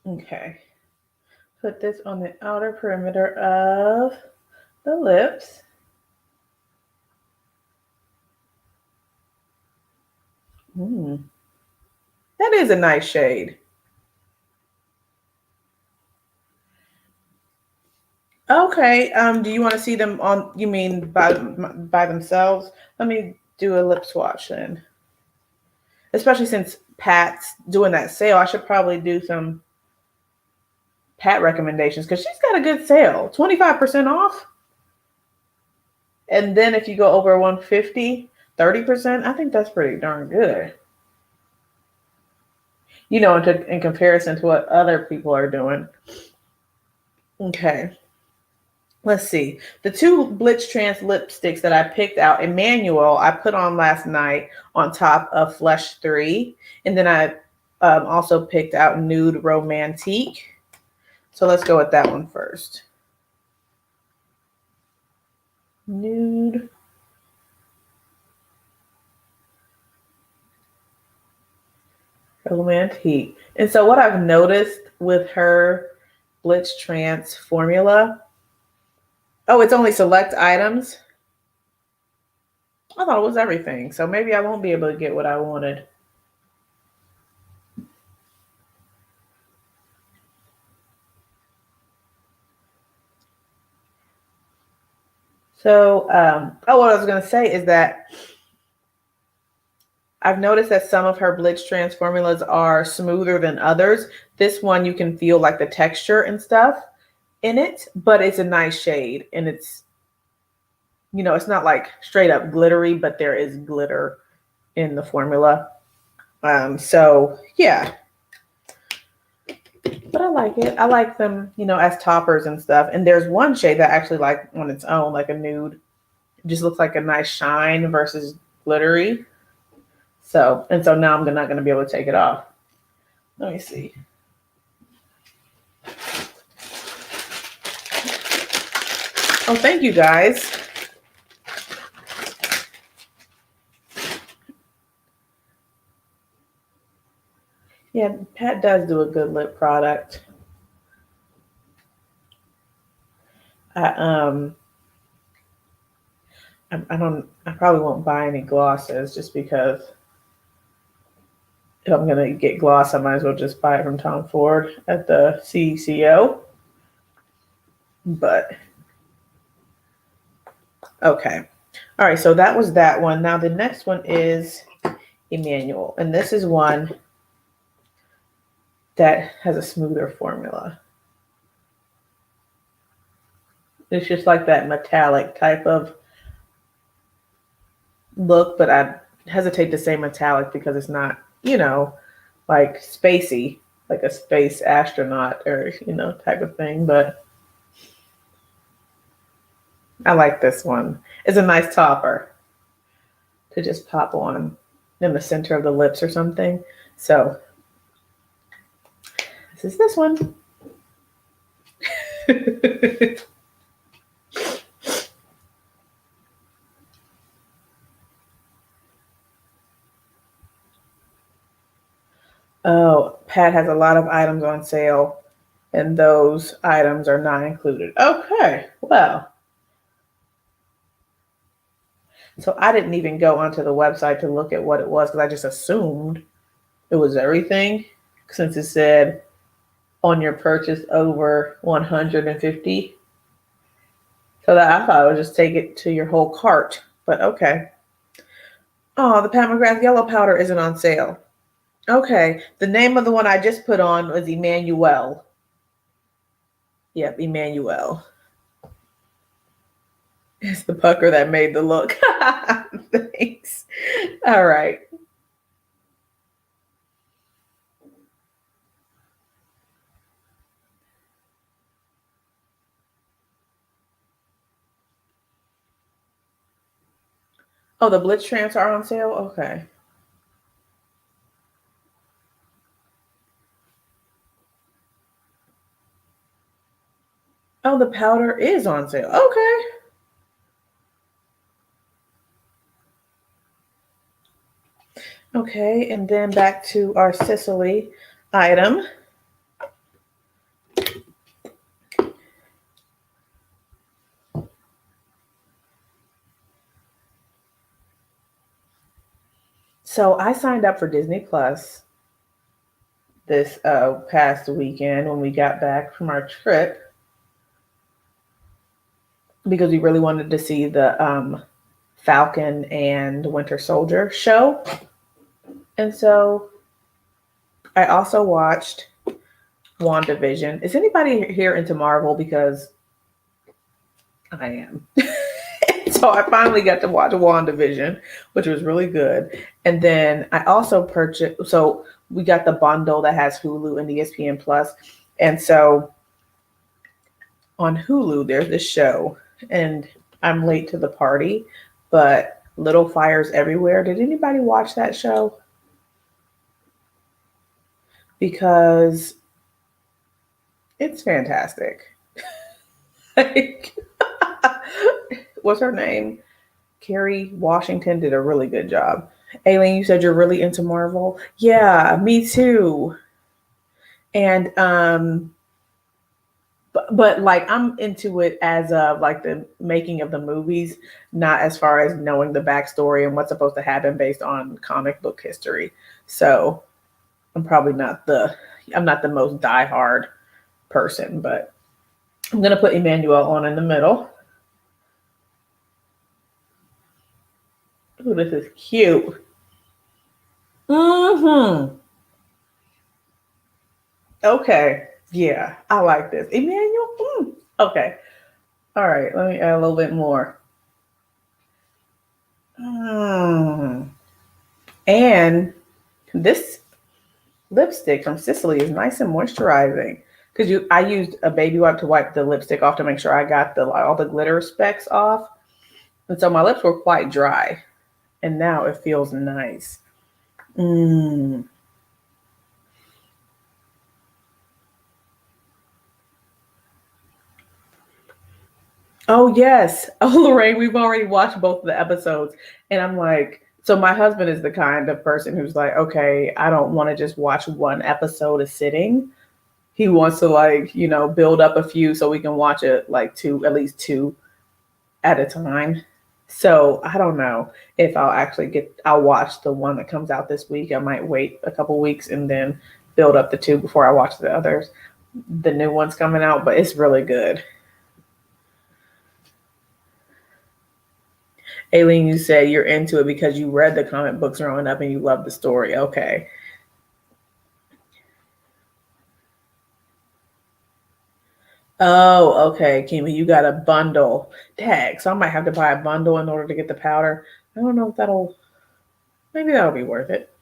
Okay. Put this on the outer perimeter of the lips. That is a nice shade. Okay. Do you want to see them on, you mean by themselves? Let me do a lip swatch then. Especially since Pat's doing that sale, I should probably do some Pat recommendations because she's got a good sale. 25% off. And then if you go over 150, 30%, I think that's pretty darn good. You know, in comparison to what other people are doing. Okay. Let's see. The two Blitztrance lipsticks that I picked out, Emmanuelle, I put on last night on top of Flesh 3. And then I also picked out Nude Romantique. So let's go with that one first. Nude Romantique. And so what I've noticed with her Blitztrance formula, oh, it's only select items. I thought it was everything. So maybe I won't be able to get what I wanted. So, what I was going to say is that I've noticed that some of her Blitztrance formulas are smoother than others. This one, you can feel like the texture and stuff in it, but it's a nice shade. And it's, you know, it's not like straight up glittery, but there is glitter in the formula. So, yeah. But I like it. I like them, you know, as toppers and stuff. And there's one shade that I actually like on its own, like a nude. It just looks like a nice shine versus glittery. So, and so now I'm not going to be able to take it off. Let me see. Oh, thank you guys. Yeah, Pat does do a good lip product. I probably won't buy any glosses just because if I'm gonna get gloss, I might as well just buy it from Tom Ford at the CCO. But okay. All right, so that was that one. Now the next one is Emmanuelle, and this is one that has a smoother formula. It's just like that metallic type of look, but I hesitate to say metallic because it's not, you know, like spacey, like a space astronaut or, you know, type of thing. But I like this one. It's a nice topper to just pop on in the center of the lips or something. So this is this one. Oh, Pat has a lot of items on sale, and those items are not included. Okay, well. So I didn't even go onto the website to look at what it was because I just assumed it was everything, since it said on your purchase over 150. So that I thought I would just take it to your whole cart, but okay. Oh, the Pat McGrath yellow powder isn't on sale. Okay, the name of the one I just put on was Emmanuelle. Yep, Emmanuelle. It's the pucker that made the look. Thanks. All right. Oh, the Blitztrance are on sale? Okay. Oh, the powder is on sale. Okay. Okay, and then back to our Sicily item. So I signed up for Disney Plus this past weekend when we got back from our trip because we really wanted to see the Falcon and Winter Soldier show. And so I also watched WandaVision. Is anybody here into Marvel? Because I am. So I finally got to watch WandaVision, which was really good. And then I also purchased, so we got the bundle that has Hulu and ESPN Plus. And so on Hulu, there's this show, and I'm late to the party, but Little Fires Everywhere. Did anybody watch that show? Because it's fantastic. Like, what's her name? Kerry Washington did a really good job. Aileen, you said you're really into Marvel. Yeah, me too. And but like I'm into it as of like the making of the movies, not as far as knowing the backstory and what's supposed to happen based on comic book history. So I'm not the most diehard person, but I'm gonna put Emmanuelle on in the middle. Ooh, this is cute. Mm-hmm. Okay. Yeah, I like this. Emmanuelle. Okay. All right. Let me add a little bit more. And this lipstick from Sicily is nice and moisturizing because I used a baby wipe to wipe the lipstick off to make sure I got all the glitter specks off, and so my lips were quite dry, and now it feels nice. Oh yes. Oh Lorraine, we've already watched both of the episodes, and I'm like, so my husband is the kind of person who's like, okay, I don't want to just watch one episode a sitting. He wants to build up a few so we can watch it like at least two at a time. So I don't know if I'll watch the one that comes out this week. I might wait a couple weeks and then build up the two before I watch the new ones coming out, but it's really good. Aileen, you said you're into it because you read the comic books growing up and you love the story. Okay. Oh, okay, Kimi, you got a bundle. Tag. So I might have to buy a bundle in order to get the powder. I don't know if maybe that'll be worth it.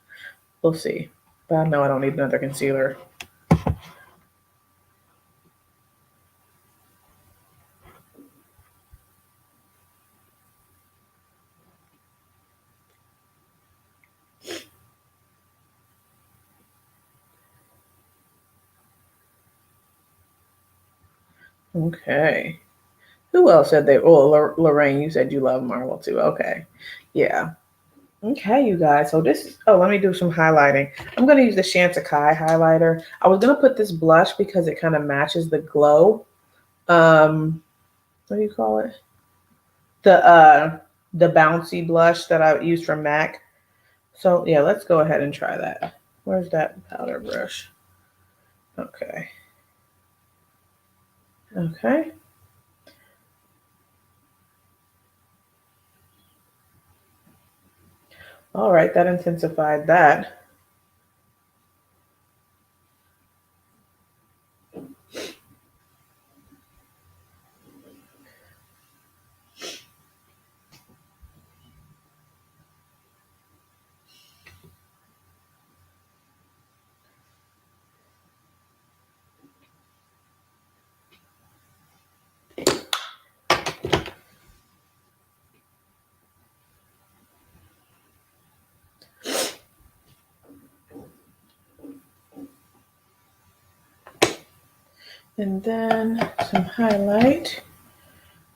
We'll see. But I know I don't need another concealer. Okay. Who else said they? Oh, Lorraine, you said you love Marvel too. Okay. Yeah. Okay, you guys. So let me do some highlighting. I'm going to use the Chantecaille highlighter. I was going to put this blush because it kind of matches the glow. What do you call it? The bouncy blush that I used from MAC. So yeah, let's go ahead and try that. Where's that powder brush? Okay. Okay. All right, that intensified that. And then some highlight.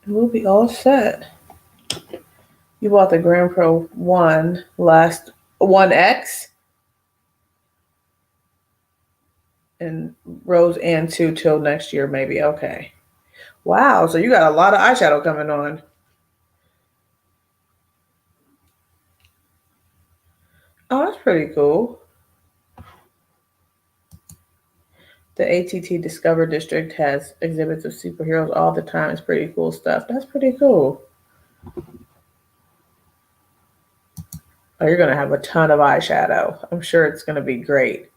And we'll be all set. You bought the Grand Pro 1 last 1X and Rose and 2 till next year, maybe. Okay. Wow. So you got a lot of eyeshadow coming on. Oh, that's pretty cool. The ATT Discover District has exhibits of superheroes all the time. It's pretty cool stuff. That's pretty cool. Oh, you're going to have a ton of eyeshadow. I'm sure it's going to be great.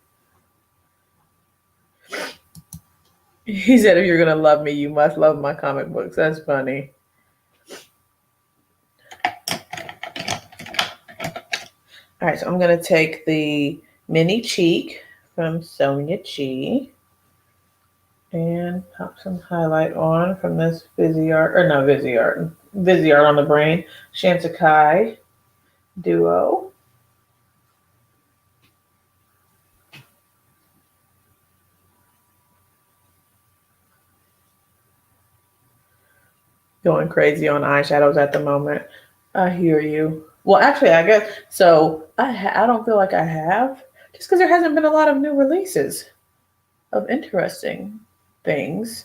He said, if you're going to love me, you must love my comic books. That's funny. All right, so I'm going to take the Mini Cheek from Sonia Chi and pop some highlight on from this Viseart on the Brain Chantecaille Duo. Going crazy on eyeshadows at the moment. I hear you. Well, actually, I guess so. I don't feel like I have, just because there hasn't been a lot of new releases of interesting things.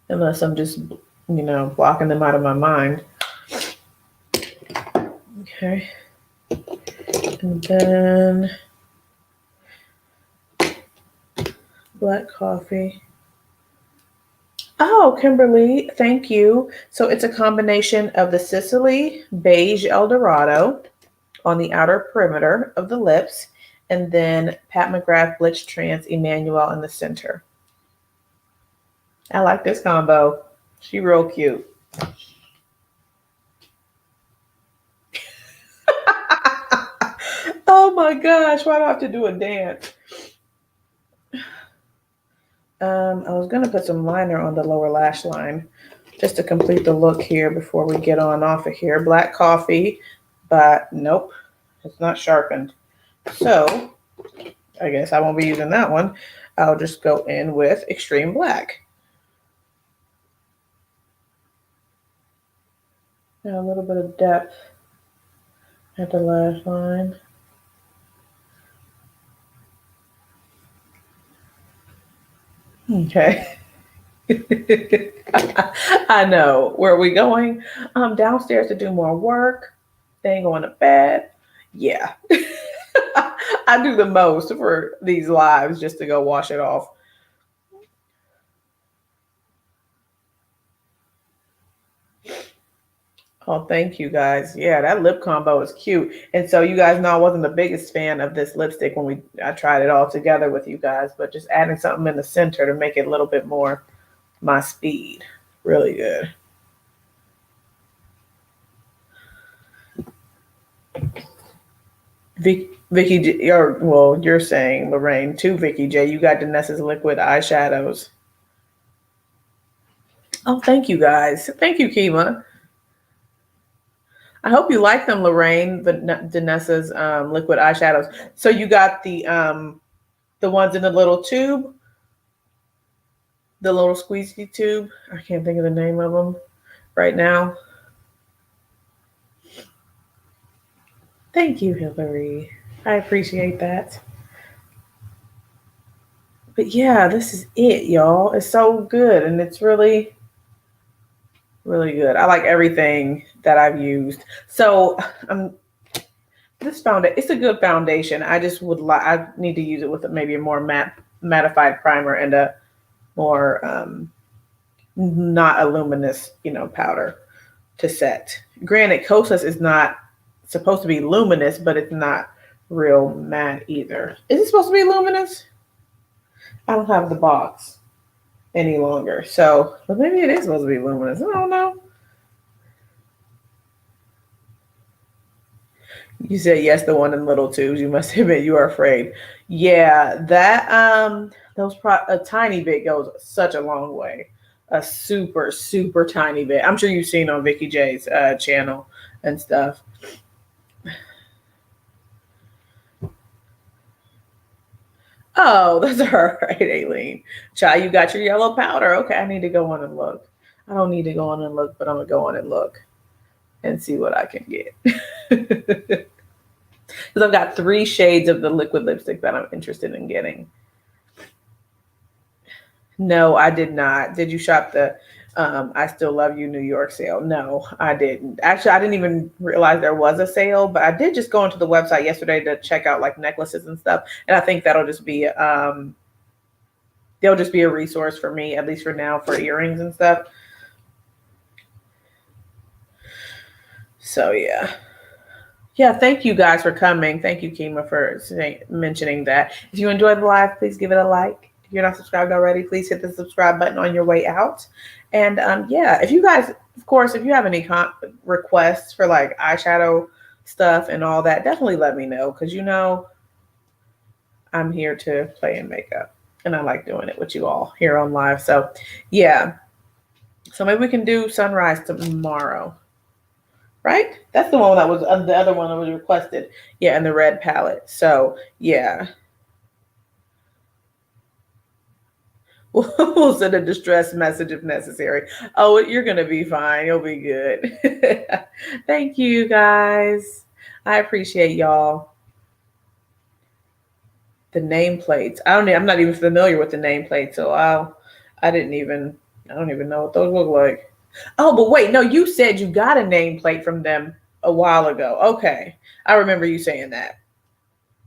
Unless I'm just, blocking them out of my mind. Okay. And then black coffee. Oh, Kimberly, thank you. So it's a combination of the Sicily Beige Eldorado on the outer perimeter of the lips, and then Pat McGrath Blitztrance Emmanuelle in the center. I like this combo. She real cute. Oh my gosh, why do I have to do a dance? I was going to put some liner on the lower lash line just to complete the look here before we get on off of here. Black coffee, but nope, it's not sharpened. So I guess I won't be using that one. I'll just go in with Extreme Black. Now a little bit of depth at the lash line. Okay. I know. Where are we going? I'm downstairs to do more work. Then going to bed. Yeah. I do the most for these lives just to go wash it off. Oh, thank you guys. Yeah, that lip combo is cute. And so you guys know I wasn't the biggest fan of this lipstick when I tried it all together with you guys, but just adding something in the center to make it a little bit more my speed. Really good. Vicky J, you're saying, Lorraine, to Vicky J, you got Danessa's liquid eyeshadows. Oh, thank you guys. Thank you, Kima. I hope you like them, Lorraine, Danessa's liquid eyeshadows. So you got the ones in the little tube, the little squeezy tube. I can't think of the name of them right now. Thank you, Hillary. I appreciate that. But yeah, this is it, y'all. It's so good, and it's really Really good. I like everything that I've used. So this foundation, it's a good foundation. I just would like, I need to use it with maybe a more mattified primer and a more not a luminous, powder to set. Granted, Kosas is not supposed to be luminous, but it's not real matte either. Is it supposed to be luminous? I don't have the box any longer. So, but maybe it is supposed to be luminous. I don't know. You said yes, the one in little tubes. You must admit you are afraid. Yeah, that a tiny bit goes such a long way. A super, super tiny bit. I'm sure you've seen on Vicky J's channel and stuff. Oh, that's all right, Aileen. Child, you got your yellow powder. Okay, I need to go on and look. I don't need to go on and look, but I'm going to go on and look and see what I can get. Because I've got 3 shades of the liquid lipstick that I'm interested in getting. No, I did not. Did you shop the I Still Love You New York sale? No, I didn't. Actually, I didn't even realize there was a sale, but I did just go onto the website yesterday to check out like necklaces and stuff. And I think that'll just be they'll just be a resource for me, at least for now, for earrings and stuff. So yeah. Yeah, thank you guys for coming. Thank you, Kima, for mentioning that. If you enjoyed the live, please give it a like. If you're not subscribed already, please hit the subscribe button on your way out. And yeah, if you guys, of course, if you have any requests for like eyeshadow stuff and all that, definitely let me know, because I'm here to play in makeup and I like doing it with you all here on live. So yeah, so maybe we can do Sunrise tomorrow. Right? That's the one that was the other one that was requested. Yeah, and the red palette. So yeah. We'll send a distress message if necessary. Oh, you're going to be fine. You'll be good. Thank you, guys. I appreciate y'all. The nameplates. I'm not even familiar with the nameplates, so I don't even know what those look like. Oh, but wait, no, you said you got a nameplate from them a while ago. Okay. I remember you saying that.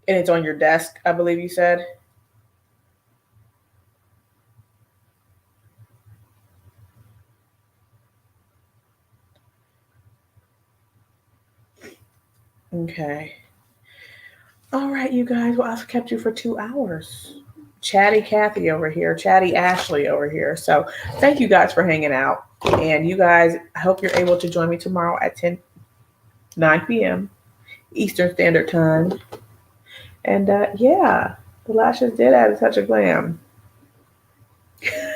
And it's on your desk, I believe you said. Okay. All right, you guys. Well, I've kept you for 2 hours. Chatty Kathy over here, Chatty Ashley over here. So thank you guys for hanging out. And you guys, I hope you're able to join me tomorrow at 9 p.m. Eastern Standard Time. And yeah, the lashes did add a touch of glam.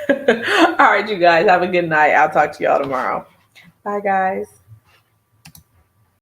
All right, you guys, have a good night. I'll talk to y'all tomorrow. Bye, guys.